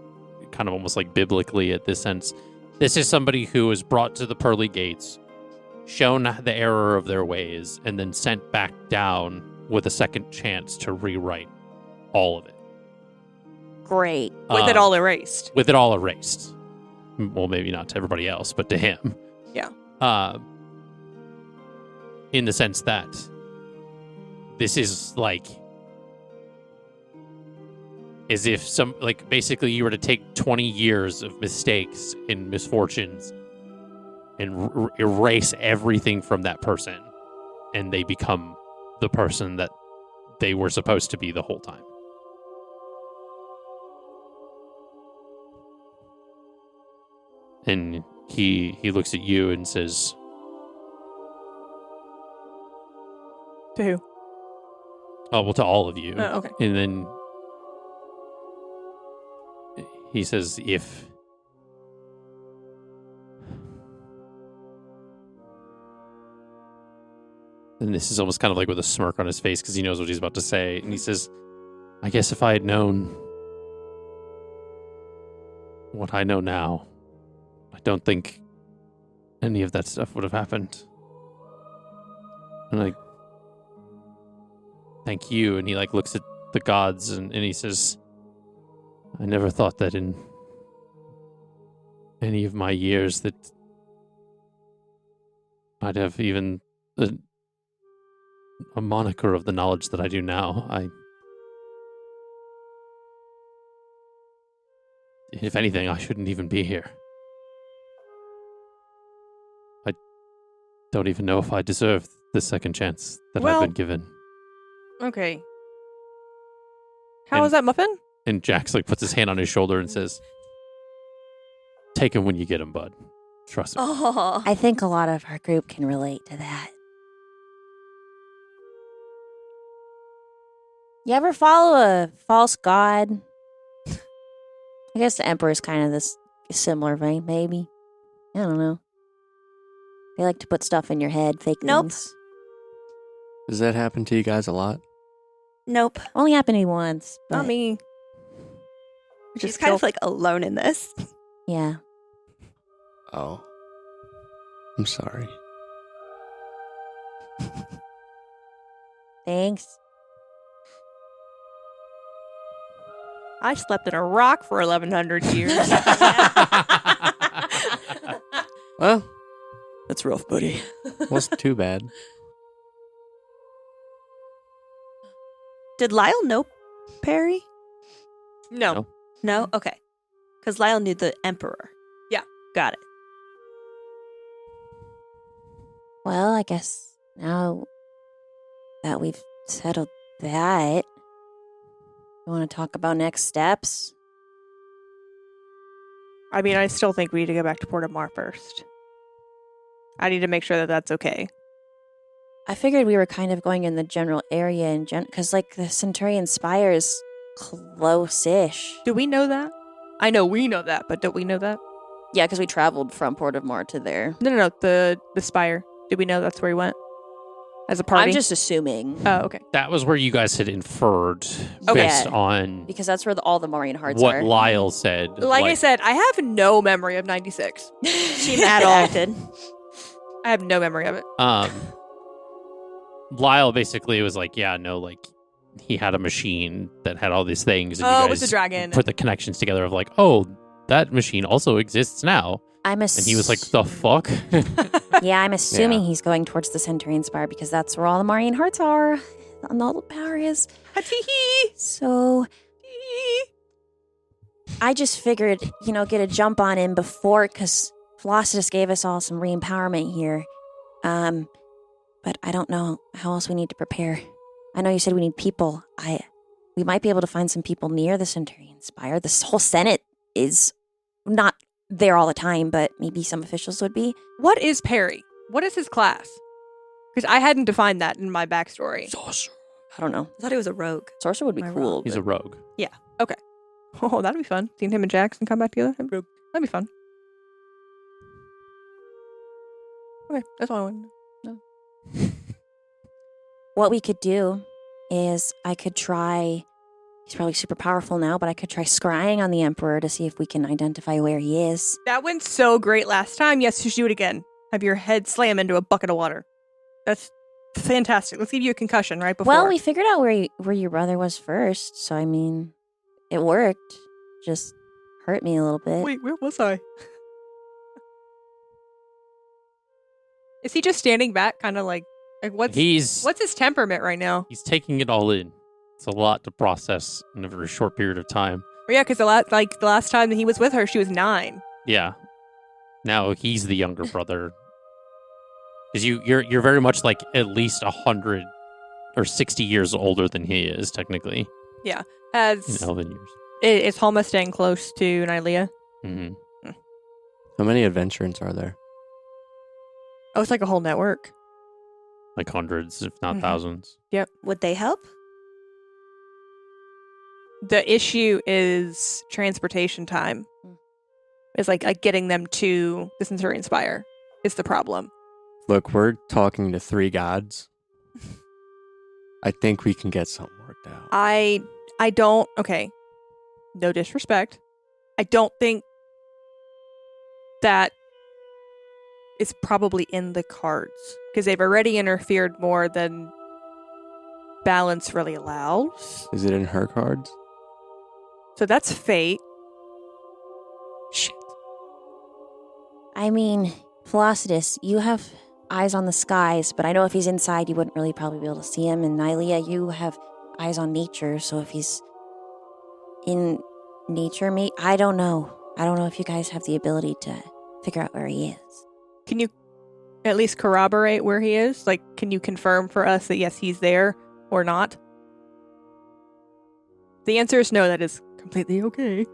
kind of almost like biblically at this sense, this is somebody who was brought to the pearly gates, shown the error of their ways, and then sent back down with a second chance to rewrite all of it. Great. With it all erased. With it all erased. Well, maybe not to everybody else, but to him. Yeah. In the sense that this is like as if basically you were to take 20 years of mistakes and misfortunes and erase everything from that person, and they become the person that they were supposed to be the whole time. And he looks at you and says, To who? "Oh, well, to all of you." Oh, okay. And then he says, "If and this is almost kind of like with a smirk on his face because he knows what he's about to say, and he says, "I guess if I had known what I know now, I don't think any of that stuff would have happened." And I thank you. And he looks at the gods and he says, "I never thought that in any of my years that I'd have even a moniker of the knowledge that I do now. If anything, I shouldn't even be here. I don't even know if I deserve the second chance that Well- I've been given." Okay. How And- was that muffin? And Jax puts his hand on his shoulder and says, "Take him when you get him, bud. Trust me." Oh, I think a lot of our group can relate to that. You ever follow a false god? I guess the Emperor is kind of this similar vein, maybe. I don't know. They like to put stuff in your head, fake Nope. things. Does that happen to you guys a lot? nope. Only happened to me once. But Not me. She's kind of like alone in this. Yeah. Oh. I'm sorry. Thanks. I slept in a rock for 1,100 years. Well, That's rough, buddy. wasn't too bad. Did Lyle know Perry? No. No. No? Okay. Because Lyle knew the Emperor. Yeah. Got it. Well, I guess now that we've settled that, you want to talk about next steps? I mean, I still think we need to go back to Port of Mar first. I need to make sure that that's okay. I figured we were kind of going in the general area because, like, the Centurion Spire is close-ish. Do we know that? I know we know that, but don't we know that? Yeah, because we traveled from Port of Mar to there. No. The spire. Did we know that's where he went? As a party? I'm just assuming. Oh, okay. That was where you guys had inferred Okay. based on Because that's where all the Maureen hearts what are. Lyle said. Like I said, I have no memory of 96. She mad acted. I have no memory of it. Lyle basically was like, yeah, no, like he had a machine that had all these things, and Oh, you with guys the dragon. put the connections together of like, oh, that machine also exists now. And And he was like, the fuck? Yeah, I'm assuming Yeah. he's going towards the Centurion Spire because that's where all the Maureen hearts are. And all the power is. So I just figured, get a jump on him before, because Flossidus gave us all some re-empowerment here. But I don't know how else we need to prepare. I know you said we need people. We might be able to find some people near the Centurion Spire. This whole Senate is not there all the time, but maybe some officials would be. What is Perry? What is his class? Because I hadn't defined that in my backstory. I don't know. I thought he was a rogue. Sorcerer would be My cool. He's a rogue. Oh, that'd be fun. Seeing him and Jackson come back together. That'd be fun. Okay, that's all I wanted to know. What we could do is I could try, he's probably super powerful now, but I could try scrying on the Emperor to see if we can identify where he is. That went so great last time. Yes, just do it again. Have your head slam into a bucket of water. That's fantastic. Let's give you a concussion right before. Well, we figured out where your brother was first, so I mean, it worked. Just hurt me a little bit. Wait, where was I? Is he just standing back, kind of like what's his temperament right now? He's taking it all in. It's a lot to process in a very short period of time. Oh, yeah, because the last time that he was with her, she was 9. Yeah. Now he's the younger brother. Because you're very much like at least 100 or 60 years older than he is, technically. Has In elven years. is Halma staying close to Nylea? hmm How many adventurants are there? Oh, it's like a whole network. Like hundreds, if not Mhm. thousands. Would they help? The issue is transportation time. Mm. It's like getting them to the Centurion Spire is the problem. Look, we're talking to 3 gods. I think we can get something worked out. I don't. Okay, no disrespect. I don't think that is probably in the cards because they've already interfered more than balance really allows. Is it in her cards? So that's fate. Shit. I mean, Flossidus, you have eyes on the skies, but I know if he's inside, you wouldn't really probably be able to see him. And Nylea, you have eyes on nature, so if he's in nature, I don't know. I don't know if you guys have the ability to figure out where he is. Can you at least corroborate where he is? Like, can you confirm for us that yes, he's there or not? The answer is no. That is completely okay.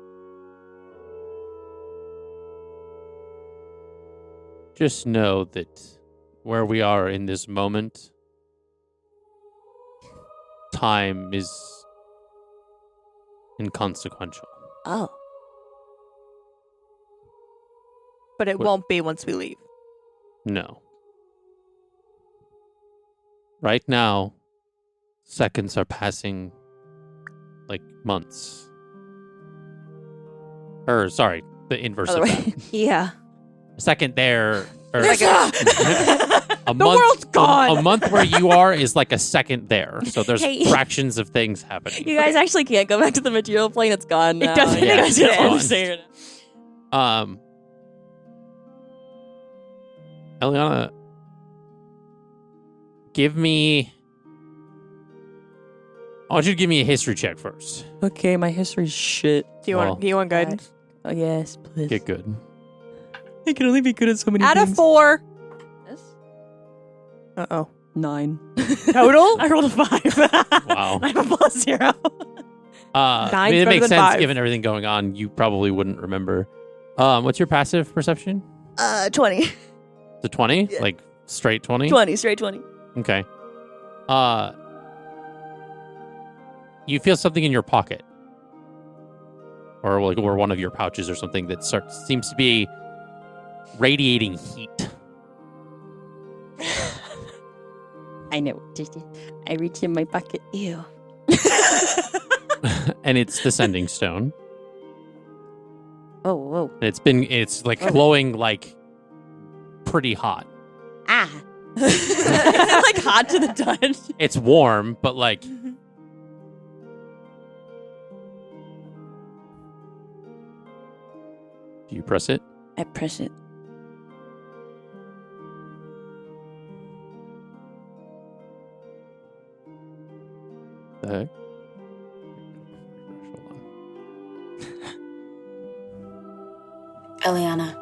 Just know that where we are in this moment, time is inconsequential. Oh, But it What- won't be once we leave. No. Right now, seconds are passing like months. Sorry, the inverse Other of way. that. Yeah. A second there, or Like a month. world's gone. A month where you are is like a second there. So there's Hey. fractions of things happening. You guys actually can't go back to the material plane. It's gone now. doesn't You guys exist. don't understand. Eliana, I want you to give me a history check first. Okay, my history's shit. Do you Well, want guidance? Oh, yes, please. Get good. I can only be good at so many Out of things. 4. Yes? 9. Total? I rolled a 5. Wow. I have a +0. I mean, better it makes than sense 5. given everything going on. You probably wouldn't remember. What's your passive perception? 20. The 20? Yeah. Like straight 20? 20, straight 20. Okay. You feel something in your pocket, or one of your pouches, or something that seems to be radiating heat. I know. I reach in my pocket. Ew. And it's the sending stone. Oh, whoa. It's like glowing like pretty hot. Ah. Like hot to the touch. It's warm, but like do you press it? I press it. The heck? Eliana,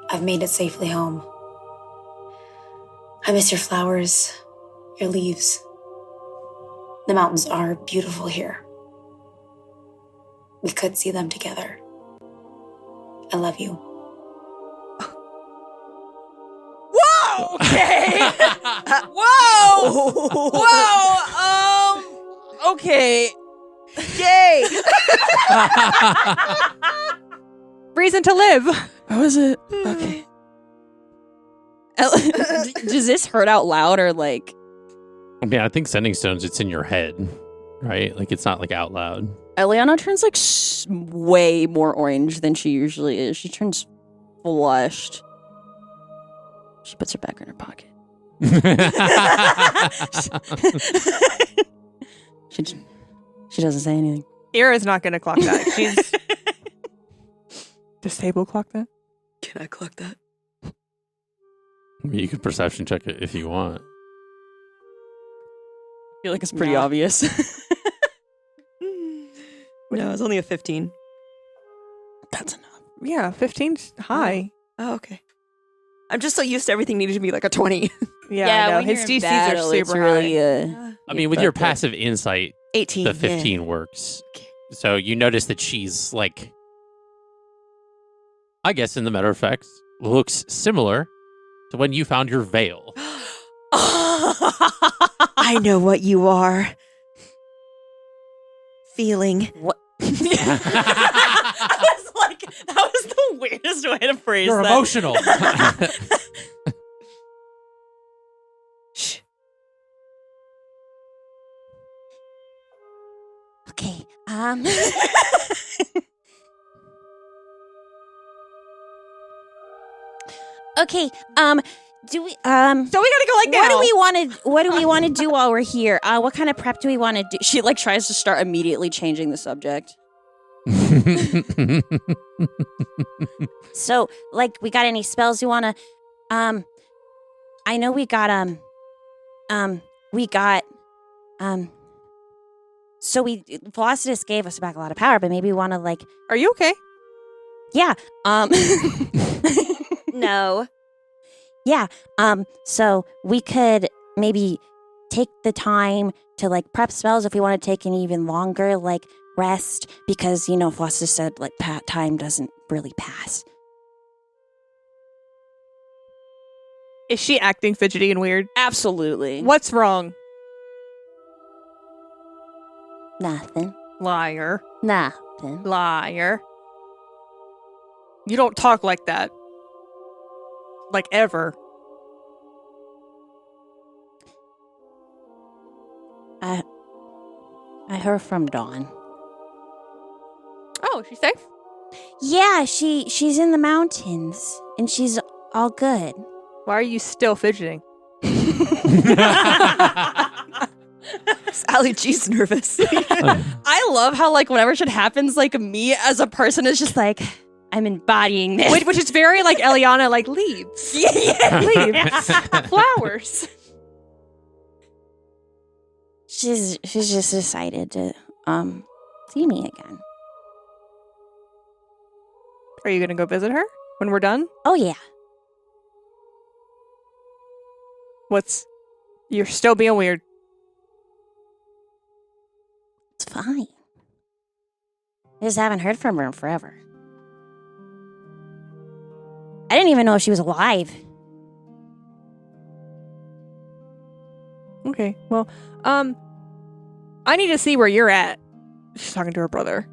I've made it safely home. I miss your flowers, your leaves. The mountains are beautiful here. We could see them together. I love you. Whoa! Okay. Whoa! Whoa! Okay. Yay! Reason to live. What was it? Okay. Does this hurt out loud or like? I mean, I think sending stones, it's in your head, right? Like it's not like out loud. Eliana turns like way more orange than she usually is. She turns flushed. She puts her back in her pocket. She doesn't say anything. Ira's not going to clock that. She's disable clock that. Can I clock that? I mean, you could perception check it if you want. I feel like it's pretty obvious. No, it's only a 15. That's enough. Yeah, 15's high. Oh, okay. I'm just so used to everything needing to be like a 20. Yeah, I know. when His you're in DCs battle, are it's super really, high. I mean, with your passive insight, 18. the 15 works. So you notice that she's like, I guess in the matter of fact, looks similar to when you found your veil. I know what you are. Feeling. What? I was like, that was the weirdest way to phrase You're that. emotional. Shh. Okay. Okay. Do we So we gotta go like now. what do we want to do while we're here? What kind of prep do we want to do? She like tries to start immediately changing the subject. So, like, we got any spells you want to I know we got so Velocitus gave us back a lot of power, but maybe we want to like Are you okay? yeah. No. Yeah. So we could maybe take the time to like prep spells if we want to take an even longer like rest because Velocitus said like time doesn't really pass. Is she acting fidgety and weird? Absolutely. What's wrong? Nothing. Liar. Nothing. Liar. You don't talk like that. Like ever. I heard from Dawn. Oh, she's safe? Yeah, she's in the mountains and she's all good. Why are you still fidgeting? Allie G's nervous. I love how like whenever shit happens, like me as a person is just like, I'm embodying this. Which is very like Eliana, like leaves. yeah. Leaves. Flowers. She's just decided to see me again. Are you gonna go visit her when we're done? Oh yeah. You're still being weird. It's fine. I just haven't heard from her in forever. I didn't even know if she was alive. Okay. Well, I need to see where you're at. She's talking to her brother.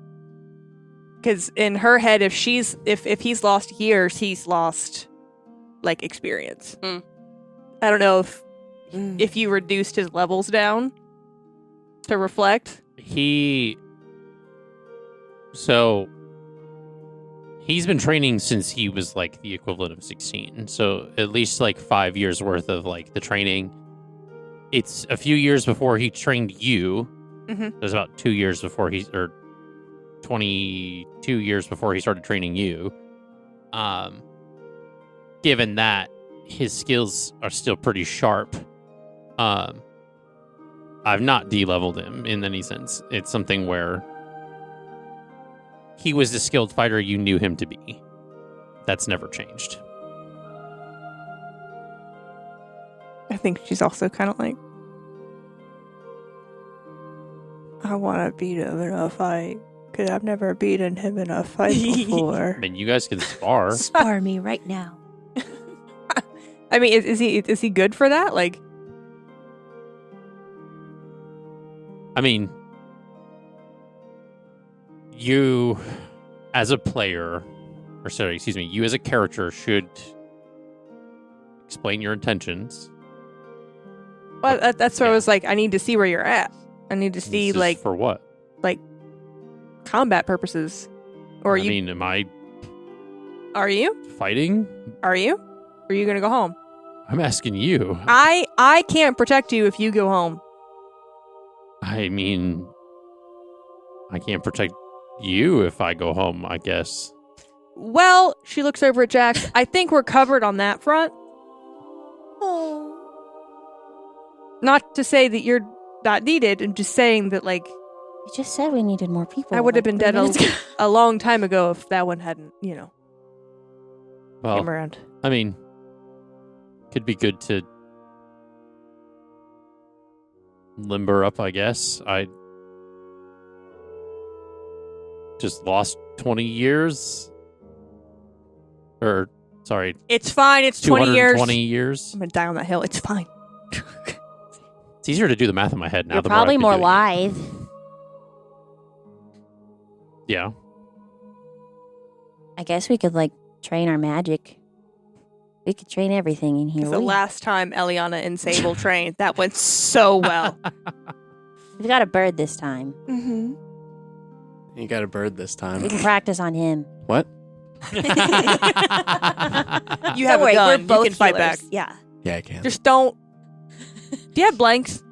Because in her head, if he's lost years, he's lost like experience. Mm. I don't know if you reduced his levels down to reflect. He's been training since he was like the equivalent of 16. So at least like 5 years worth of like the training. It's a few years before he trained you. Mm-hmm. There's about 2 years before 22 years before he started training you. Given that his skills are still pretty sharp, I've not de-leveled him in any sense. It's something where he was the skilled fighter you knew him to be. That's never changed. I think she's also kind of like, I want to beat him in a fight because I've never beaten him in a fight before. I mean, you guys can spar. Spar me right now. I mean, is he good for that? Like, I mean, you as a player, or sorry, excuse me, you as a character should explain your intentions. well, that's where I Yeah. was like, I need to see where you're at. I need to This see is like for what? combat purposes. Or I you? mean, am I Are you? fighting? Are you? Or are you gonna go home? I'm asking you. I can't protect you if you go home. I mean, I can't protect you if I go home, I guess. Well, she looks over at Jax. I think we're covered on that front. Oh. Not to say that you're not needed. I'm just saying that, like, You just said we needed more people. I would have like been 3 dead minutes ago. a long time ago if that one hadn't, came Well, around. I mean, could be good to limber up, I guess. I just lost 20 years. Or, sorry, It's fine. It's 20 years. 220 years. I'm gonna die on that hill. It's fine. It's easier to do the math in my head now. You're the probably more more I've been doing lithe. it. Yeah. I guess we could like train our magic. We could train everything in here. The last time Eliana and Sable trained, that went so well. We've got a bird this time. Mm-hmm. You got a bird this We time. can practice on him. What? You Don't have worry, a gun. we're You both can fight healers. back. Yeah. Yeah, I can. Just don't. Do you have blanks?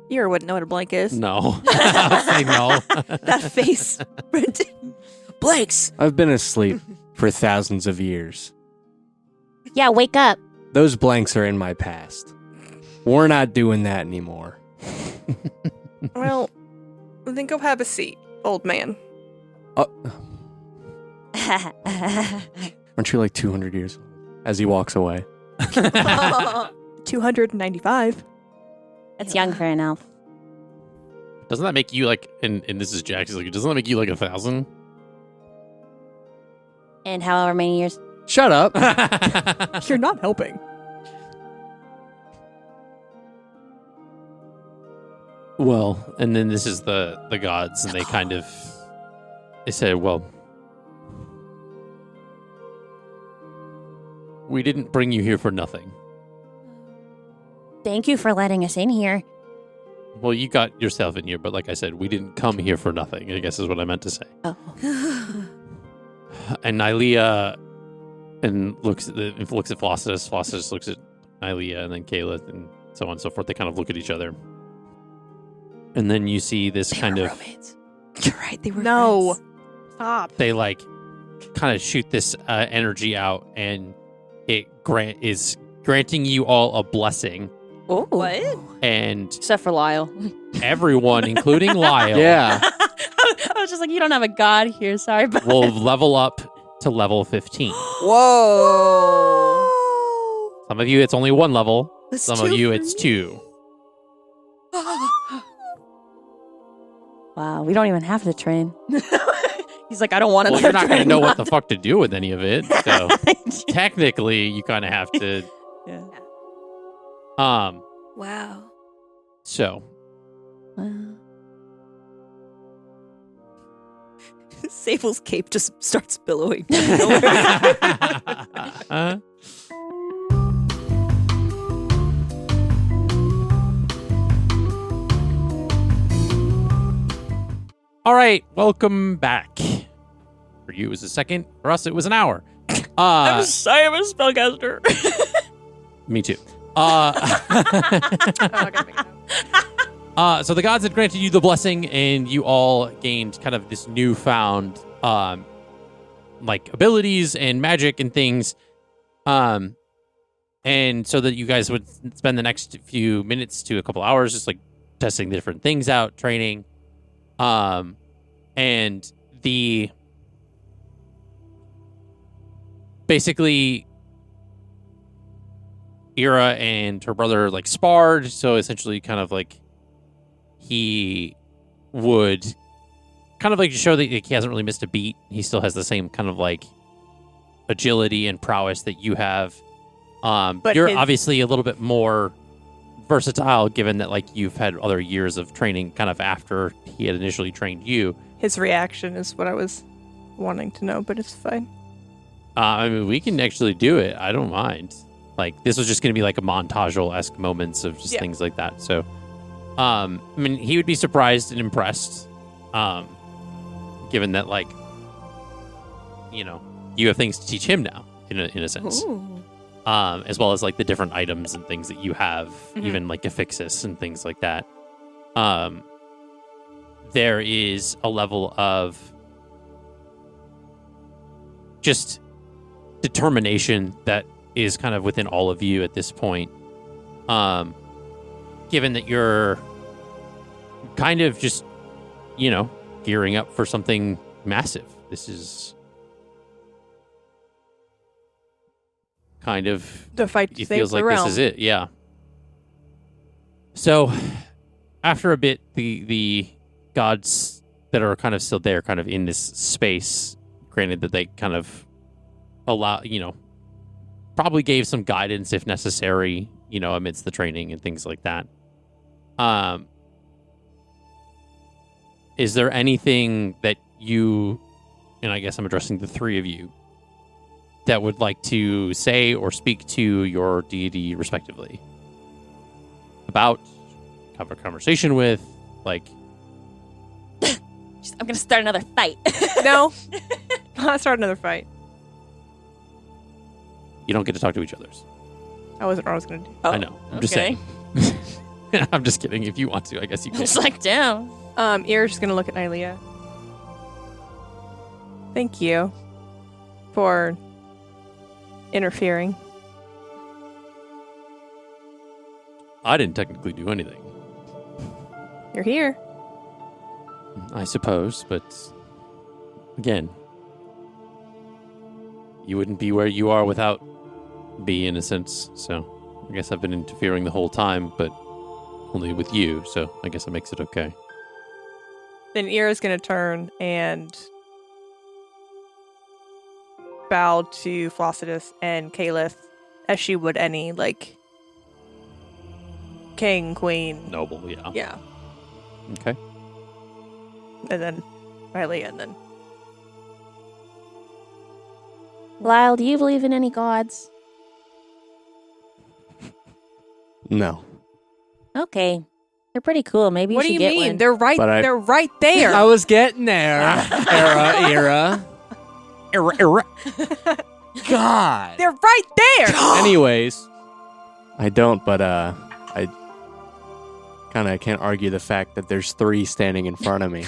You wouldn't know what a blank is. No. I'll say no. That face. Blanks. I've been asleep for thousands of years. Yeah, wake up. Those blanks are in my past. We're not doing that anymore. Well, then go have a seat, old man. Aren't you like 200 years old? As he walks away. 295. That's young for an elf. Doesn't that make you like, and this is Jack's, like, doesn't that make you like 1,000? And however many years. Shut up. You're not helping. Well, and then this is the gods, and they kind of, they said, well, we didn't bring you here for nothing. Thank you for letting us in here. Well, you got yourself in here, but like I said, we didn't come here for nothing, I guess is what I meant to say. Oh. And Nylea looks at Flossus. Flossus looks at Nylea, and then Kayla, and so on and so forth. They kind of look at each other. And then you see this kind of... Roommates. You're right. They were No. friends. Stop. They like kind of shoot this energy out, and it is granting you all a blessing. Oh. What? And Except for Lyle. everyone, including Lyle, Yeah. I was just like, you don't have a god here. Sorry, but will level up to level 15. whoa. Some of you, it's only 1 level. That's Some 2 of you, for it's me. 2. Wow, we don't even have to train. He's like, I don't want Well, another you're not going to training know what mod. the fuck to do with any of it. So technically, you kind of have to. Yeah. Wow. So Sable's cape just starts billowing. All right, welcome back. For you, it was a second. For us, it was an hour. sorry, I'm a spellcaster. Me too. Oh, I gotta make note. So the gods had granted you the blessing, and you all gained kind of this newfound, like abilities and magic and things, and so that you guys would spend the next few minutes to a couple hours just like testing the different things out, training, and the basically. Ira and her brother like sparred, so essentially kind of like he would kind of like show that he hasn't really missed a beat. He still has the same kind of like agility and prowess that you have. But you're obviously a little bit more versatile given that like you've had other years of training kind of after he had initially trained you. His reaction is what I was wanting to know, but it's fine. I mean, we can actually do it. I don't mind. Like, this was just going to be like a montage-esque moments of just things like that. So, I mean, he would be surprised and impressed, given that, like, you know, you have things to teach him now, in a sense. As well as, like, the different items and things that you have, even, like, Affixus and things like that. There is a level of just determination that is kind of within all of you at this point. Given that you're kind of just, you know, gearing up for something massive. This is kind of The fight to it save feels the like realm. this is it, yeah. So after a bit, the gods that are kind of still there, kind of in this space, granted that they kind of allow, you know, probably gave some guidance if necessary, you know, amidst the training and things like that. Is there anything that you, and I guess I'm addressing the three of you, that would like to say or speak to your deity respectively? About, have a conversation with, like... I'm going to start another fight. No. Let's start another fight. You don't get to talk to each other's. I wasn't what I was going to do. Oh, I know. I'm just okay. saying. I'm just kidding. If you want to, I guess you can. It's like, damn. Ira's just going to look at Nylea. Thank you for interfering. I didn't technically do anything, You're here. I suppose, but again, you wouldn't be where you are without me, in a sense. So I guess I've been interfering the whole time, but only with you. So I guess it makes it okay. Then Ira's going to turn and bow to Flossidus and Caliph as she would any, like, king, queen. Noble, yeah. Yeah. Okay. And then Nylea, and then... Lyle, do you believe in any gods? No. Okay. They're pretty cool. Maybe What you do should you get mean? one. They're right. But They're right there. I was getting there. Era. God. They're right there. Anyways, I don't, but I kind of can't argue the fact that there's 3 standing in front of me.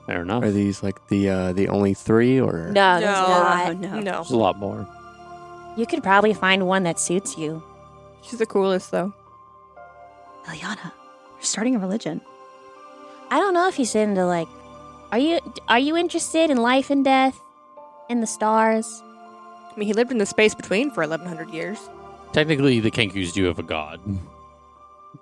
Fair enough. Are these like the only 3 or? No, there's not. no. No. There's a lot more. You could probably find one that suits you. She's the coolest, though. Eliana, you're starting a religion. I don't know if he's into like. Are you interested in life and death, and the stars? I mean, he lived in the space between for 1,100 years. Technically, the Kenkus do have a god,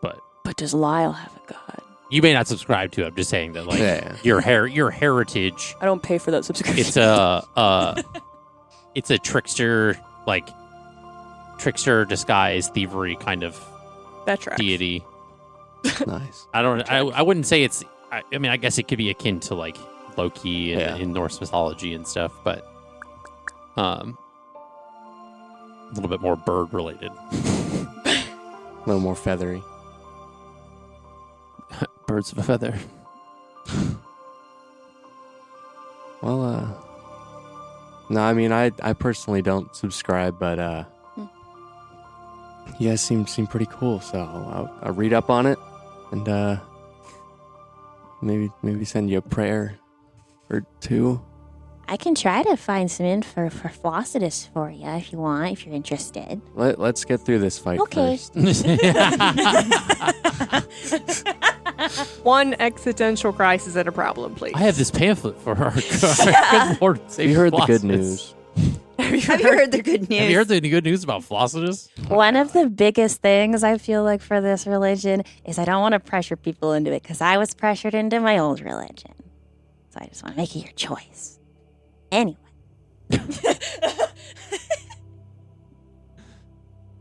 but But does Lyle have a god? you may not subscribe to it. I'm just saying that, like, Yeah. your heritage. I don't pay for that subscription. It's a it's a trickster disguise thievery kind of That tracks. deity. Nice. I wouldn't say it's. I mean, I guess it could be akin to like Loki in Norse mythology and stuff, but a little bit more bird related. A little more feathery. Birds of a feather. Well, no, I mean, I personally don't subscribe, but you guys seem pretty cool, so I'll read up on it and maybe send you a prayer or two. I can try to find some info for Flossidus for you if you want, if you're interested. Let's get through this fight Okay. first. One existential crisis and a problem, please. I have this pamphlet for our good Lord. You heard the good Flossidus. news. Have you heard the good news? Have you heard the good news about Flossidus? One of the biggest things I feel like for this religion is I don't want to pressure people into it because I was pressured into my old religion. So I just want to make it your choice. Anyway.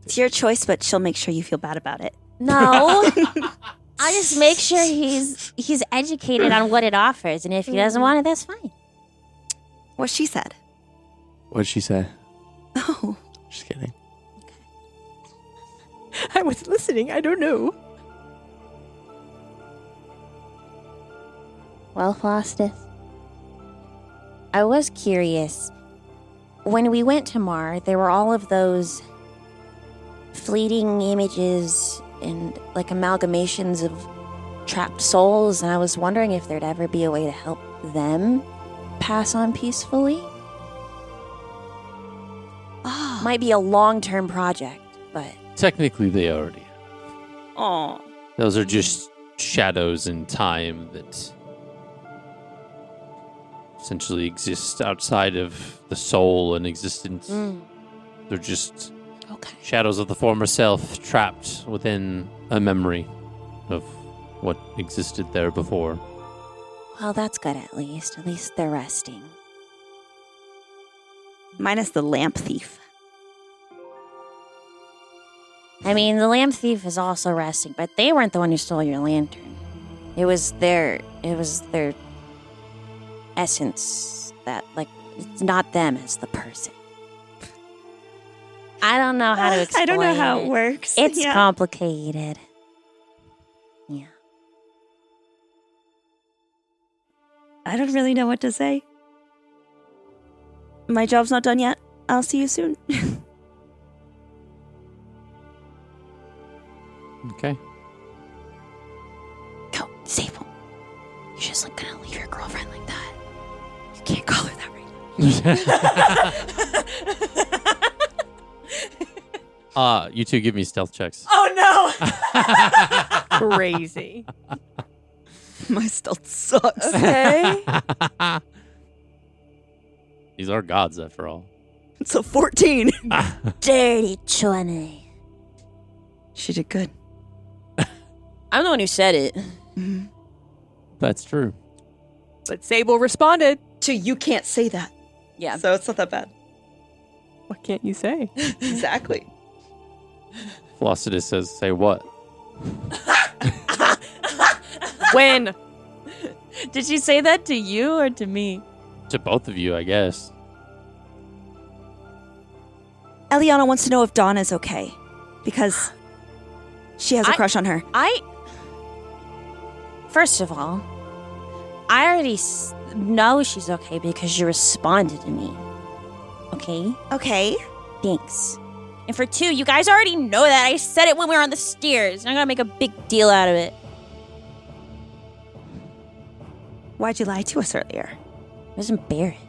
It's your choice, but she'll make sure you feel bad about it. No. I just make sure he's educated on what it offers, and if he doesn't want it, that's fine. What she said. What'd she say? Oh. Just kidding. I was listening. I don't know. Well, Flossidus, I was curious. When we went to Mar, there were all of those fleeting images and like amalgamations of trapped souls, and I was wondering if there'd ever be a way to help them pass on peacefully. Oh. Might be a long-term project, but Technically, they already have. Oh. Those are just shadows in time that essentially exist outside of the soul and existence. They're just okay. shadows of the former self trapped within a memory of what existed there before. Well, that's good at least. At least they're resting. Minus the lamp thief. I mean, the lamp thief is also resting, but they weren't the one who stole your lantern. It was their essence that, like, it's not them as the person. I don't know how to explain I don't know how it works. It's Yeah. complicated. Yeah. I don't really know what to say. My job's not done yet. I'll see you soon. Okay. Go, Sable. You're just like gonna leave your girlfriend like that. You can't call her that right now. You two give me stealth checks. Oh no! Crazy. My stealth sucks. Okay. These are gods, after all. It's a 14. Dirty 20. She did good. I'm the one who said it. That's true. But Sable responded. So you can't say that. Yeah. So it's not that bad. What can't you say? Exactly. Flossidus says, say what? When? Did she say that to you or to me? To both of you, I guess. Eliana wants to know if Dawn is okay. Because she has a crush on her. First of all, I already know she's okay because you responded to me. Okay? Okay. Thanks. And for two, you guys already know that. I said it when we were on the stairs. I'm gonna make a big deal out of it. Why'd you lie to us earlier? I was embarrassed.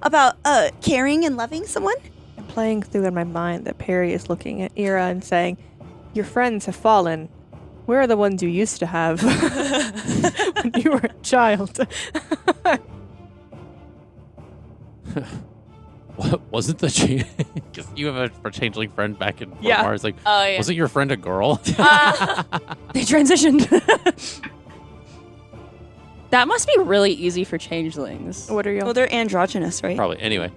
About caring and loving someone? I'm playing through in my mind that Perry is looking at Ira and saying, your friends have fallen. Where are the ones you used to have when you were a child? What wasn't the change? Because you have a changeling friend back in Fort Yeah. Mars. Like, Oh, yeah. wasn't your friend a girl? They transitioned. That must be really easy for changelings. What are you? Well, they're androgynous, right? Probably. Anyway,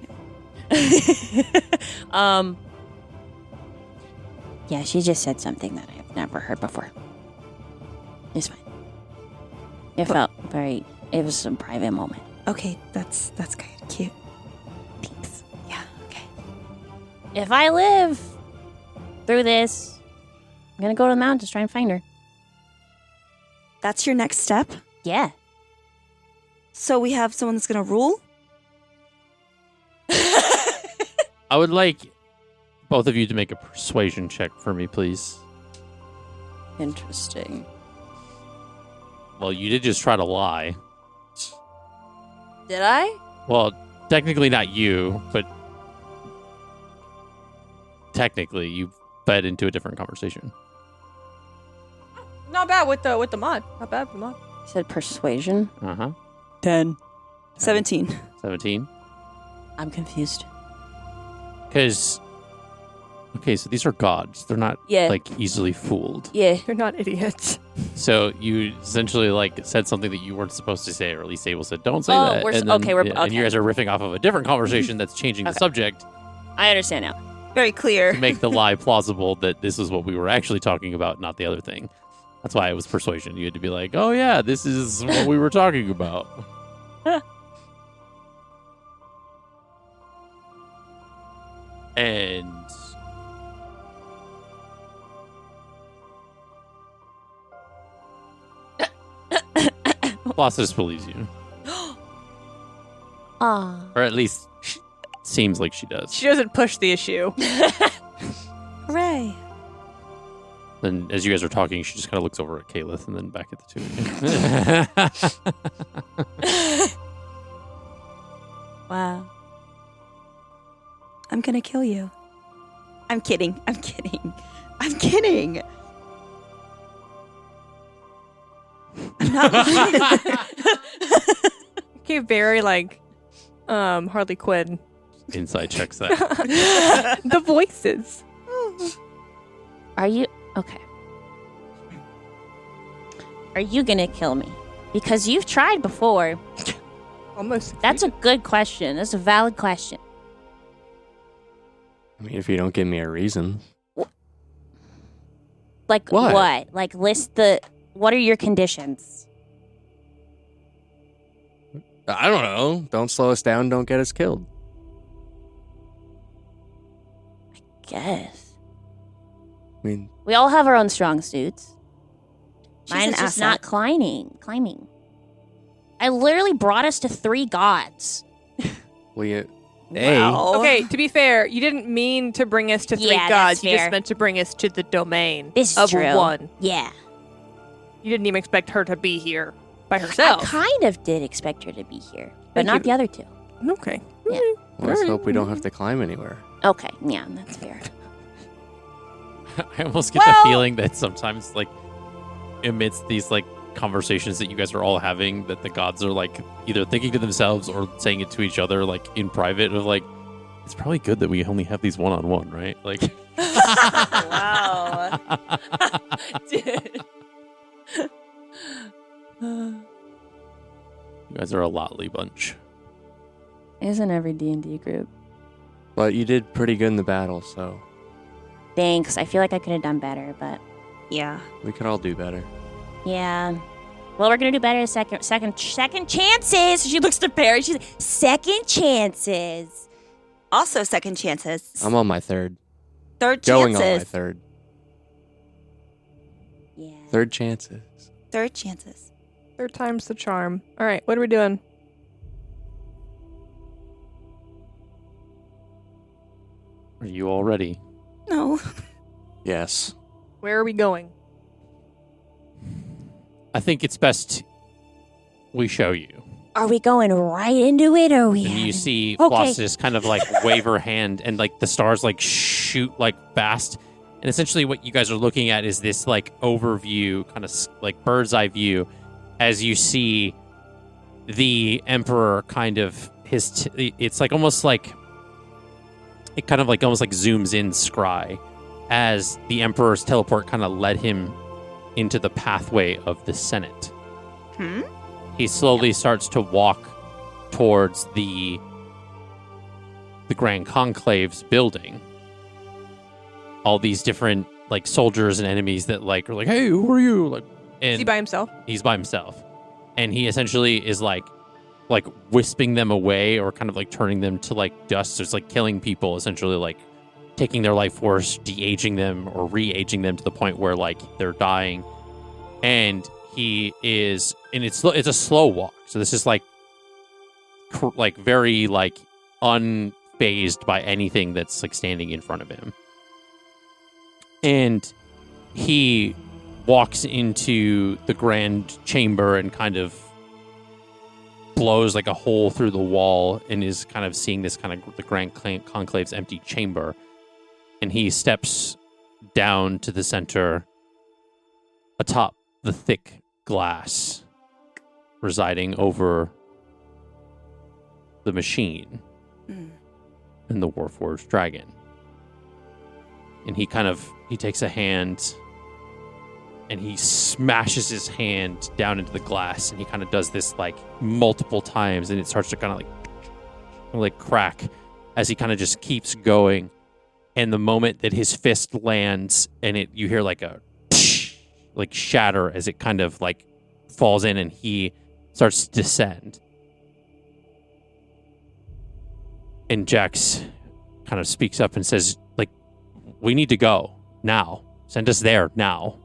Yeah, she just said something that I've never heard before. It's fine. It felt very. It was a private moment. Okay, that's kind of cute. Thanks. Yeah. Okay. If I live through this, I'm gonna go to the mountains, try and find her. That's your next step. Yeah. So we have someone that's gonna rule. I would like both of you to make a persuasion check for me, please. Interesting. Well, you did just try to lie. Did I? Well, technically not you, but technically you fed into a different conversation. Not bad with the mod. Not bad with the mod. You said persuasion. 10. 17. 17. I'm confused. Because, okay, so these are gods. They're not Yeah. like easily fooled. Yeah. You're not idiots. So you essentially like said something that you weren't supposed to say, or at least Abel said, "Don't say Oh, that." we're and s- then- okay, we're- and you okay. guys are riffing off of a different conversation that's changing the Okay. subject I understand now. Very clear. to make the lie plausible that this is what we were actually talking about, not the other thing. That's why it was persuasion. You had to be like, "Oh yeah, this is what we were talking about." And Flossus believes you, Ah. or at least seems like she does. She doesn't push the issue. Hooray. And as you guys are talking, she just kind of looks over at Calith and then back at the two of you. Wow. I'm gonna kill you. I'm kidding. I'm kidding. I'm kidding. I'm not lying. Okay, very like Harley Quinn. Inside checks that. The voices. Are you okay? Are you gonna kill me? Because you've tried before. Almost. That's a good question. That's a valid question. I mean, if you don't give me a reason. Like What? what? Like list the. What are your conditions? I don't know. Don't slow us down. Don't get us killed. Guess I mean, we all have our own strong suits. She's Mine's an just asset. not climbing. I literally brought us to 3 gods. well, you, Wow. Okay, to be fair, you didn't mean to bring us to 3 Yeah, gods. that's You fair. just meant to bring us to the domain This is of true. 1. Yeah. You didn't even expect her to be here by I herself. kind of did expect her to be here, but Thank not you. the other 2. Okay. let's hope we don't have to climb anywhere. Okay, yeah, that's fair. I almost get the feeling that sometimes, like, amidst these like conversations that you guys are all having, that the gods are like either thinking to themselves or saying it to each other, like in private, of like, it's probably good that we only have these one-on-one, right? Like, Wow. Dude. you guys are a lotly bunch. Isn't every D&D group? But you did pretty good in the battle, so Thanks. I feel like I could have done better, but Yeah. we could all do better. yeah. Well, we're gonna do better. Second chances. She looks to Perry. She's like, second chances. Also, second chances. I'm on my third. Third Going chances. on my third. Yeah. Third chances. Third chances. 3rd time's the charm. All right, what are we doing? Are you all ready? No. Yes. Where are we going? I think it's best we show you. Are we going right into it, or are we? And you having- see Okay. Floss just kind of like wave her hand, and like the stars like shoot like fast. And essentially, what you guys are looking at is this like overview, kind of like bird's eye view, as you see the Emperor kind of it's like almost like it kind of like almost like zooms in scry as the Emperor's teleport kind of led him into the pathway of the Senate. Hmm? He slowly starts to walk towards the the Grand Conclave's building. All these different like soldiers and enemies that like are like, hey, who are you? Like, and Is he by himself? he's by himself, and he essentially is like wisping them away or kind of like turning them to like dust. So it's like killing people, essentially like taking their life force, de-aging them or re-aging them to the point where like they're dying. And he is, and it's a slow walk. So this is like very like unfazed by anything that's like standing in front of him. And he walks into the grand chamber and kind of blows like a hole through the wall and is kind of seeing this kind of the Grand Conclave's empty chamber. And he steps down to the center atop the thick glass residing over the machine and the Warforged dragon. And he takes a hand and he smashes his hand down into the glass, and he kind of does this like multiple times, and it starts to kind of like crack as he kind of just keeps going. And the moment that his fist lands, and you hear like a like shatter as it kind of like falls in, and he starts to descend. And Jax kind of speaks up and says, like, we need to go now. Send us there now.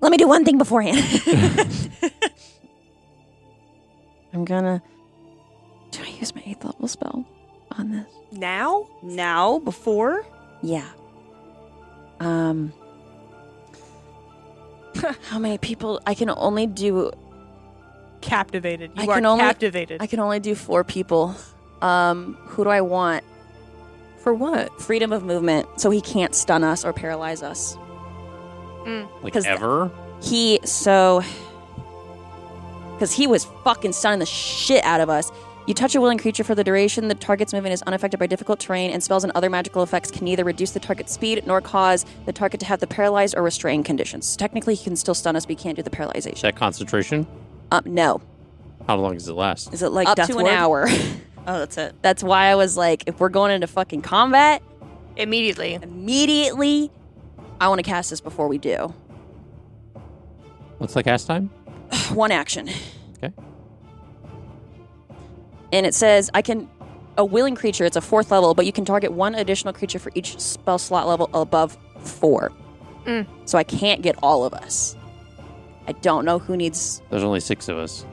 Let me do one thing beforehand. I'm gonna... Do I use my 8th level spell on this? Now? Now? Before? Yeah. How many people? I can only do... Captivated. I You are can only- captivated. I can only do 4 people. Who do I want? For what? Freedom of movement, so he can't stun us or paralyze us. Like 'Cause ever? Because he was fucking stunning the shit out of us. You touch a willing creature for the duration, the target's movement is unaffected by difficult terrain, and spells and other magical effects can neither reduce the target's speed nor cause the target to have the paralyzed or restrained conditions. So technically, he can still stun us, but he can't do the Is paralyzation. that concentration? No. How long does it last? Is it like Up Death to an Ward? hour. Oh, that's it. That's why I was like, if we're going into fucking combat, Immediately. immediately, I want to cast this before we do. What's the cast time? 1 action. Okay. And it says, a willing creature, it's a 4th level, but you can target 1 additional creature for each spell slot level above 4. So I can't get all of us. I don't know who needs... There's only 6 of us.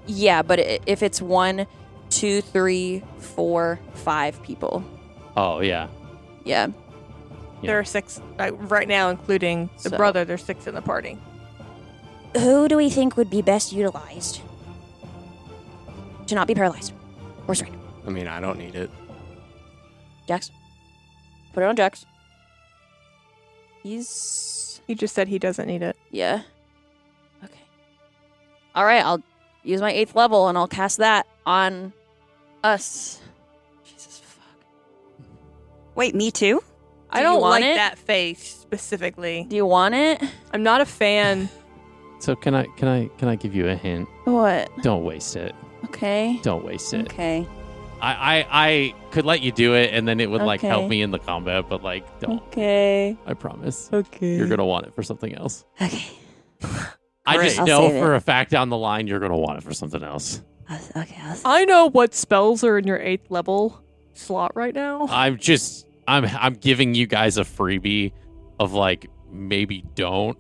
Yeah, but if it's 1, 2, 3, 4, 5 people. Oh, yeah. Yeah. There are 6 right now, including the So- brother. There's 6 in the party. Who do we think would be best utilized to not be paralyzed or restrained? I mean, I don't need it. Jax? Put it on Jax. He's... He just said he doesn't need it. Yeah. Okay. All right, I'll use my 8th level and I'll cast that on us. Jesus fuck. Wait, me too? I Do don't you want like it? that face specifically. Do you want it? I'm not a fan. So can I give you a hint? What? Don't waste it. Okay. Don't waste it. Okay. I could let you do it, and then it would like help Okay. me in the combat, but like don't. Okay. I promise. Okay. You're gonna want it for something else. Okay. I Great. just I'll know save for it. a fact down the line you're gonna want it for something else. Okay. I know what spells are in your 8th level slot right now. I'm giving you guys a freebie of like maybe don't.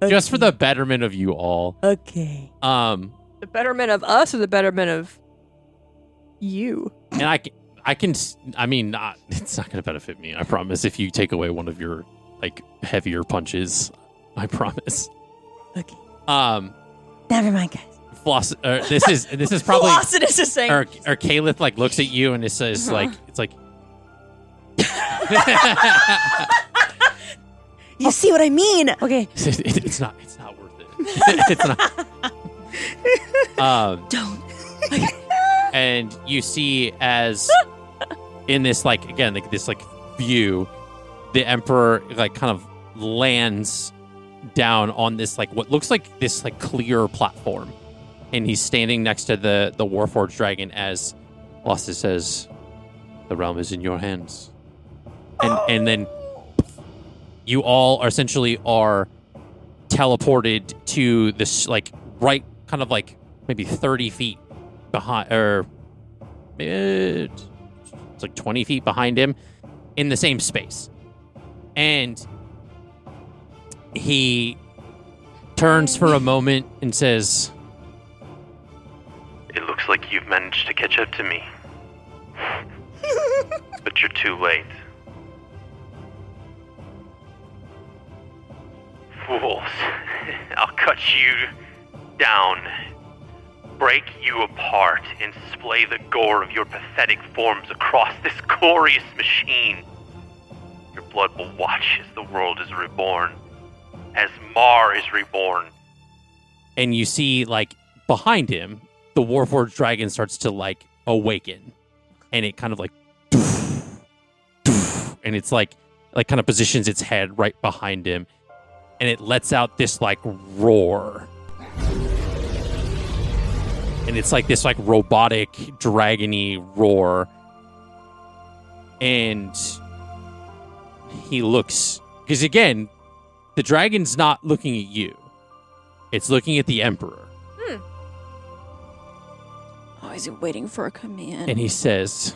Just for the betterment of you all. Okay. The betterment of us or the betterment of you? And I mean, it's not going to benefit me. I promise. If you take away one of your like heavier punches, I promise. Okay. Never mind, guys. Floss. This is probably. Flossidus is saying. Or Calith like looks at you and it says like it's like. You see what I mean? Okay. It's not worth it. It's not. Don't. And you see as in this like again like this like view, the Emperor like kind of lands down on this like what looks like this like clear platform, and he's standing next to the Warforged dragon as Lostis says, "The realm is in your hands." And then you all essentially are teleported to this, like, right, kind of like maybe 30 feet behind, or it's like 20 feet behind him in the same space. And he turns for a moment and says, "It looks like you've managed to catch up to me. But you're too late. Fools, I'll cut you down, break you apart, and splay the gore of your pathetic forms across this glorious machine. Your blood will watch as the world is reborn, as Mar is reborn." and you see, like, behind him, the Warforged dragon starts to, like, awaken. And it kind of, like, and it's, like kind of positions its head right behind him. And it lets out this, like, roar. And it's, like, this, like, robotic, dragon-y roar. And he looks... Because, again, the dragon's not looking at you. It's looking at the Emperor. Oh, is he waiting for a command? And he says...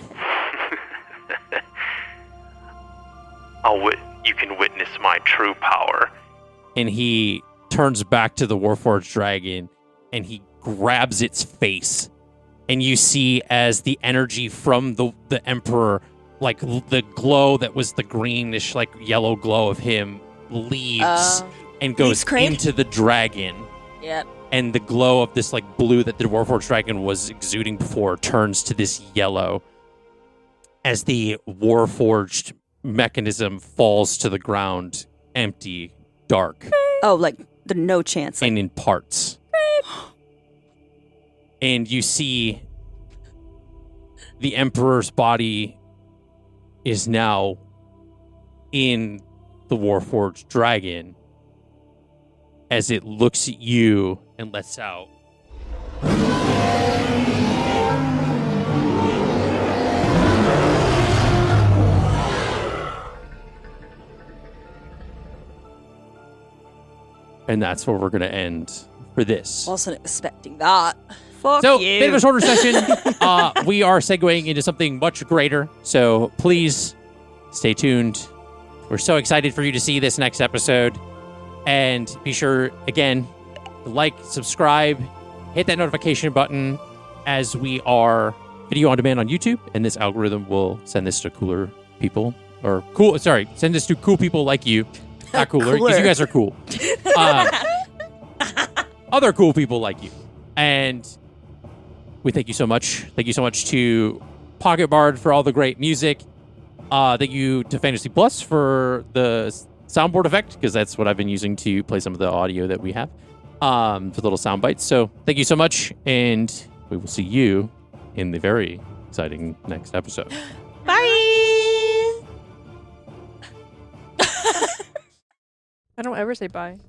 You can witness my true power. And he turns back to the Warforged dragon, and he grabs its face. And you see as the energy from the Emperor, like the glow that was the greenish, like yellow glow of him, leaves and goes into the dragon. Yep. And the glow of this, like, blue that the Warforged dragon was exuding before turns to this yellow as the Warforged mechanism falls to the ground, empty, dark, Oh, like the no chance. Like, and in parts. And you see the Emperor's body is now in the Warforged dragon as it looks at you and lets out. And that's where we're going to end for this. wasn't expecting that. Fuck So, you. bit of a shorter session. We are segueing into something much greater. So please stay tuned. We're so excited for you to see this next episode. And be sure, again, to like, subscribe, hit that notification button as we are video on demand on YouTube. And this algorithm will send this to cooler people. Send this to cool people like you. Not cooler, because you guys are cool. Other cool people like you. And we thank you so much. Thank you so much to Pocket Bard for all the great music. Thank you to Fantasy Plus for the soundboard effect, because that's what I've been using to play some of the audio that we have for little sound bites. So thank you so much, and we will see you in the very exciting next episode. Bye. I don't ever say bye.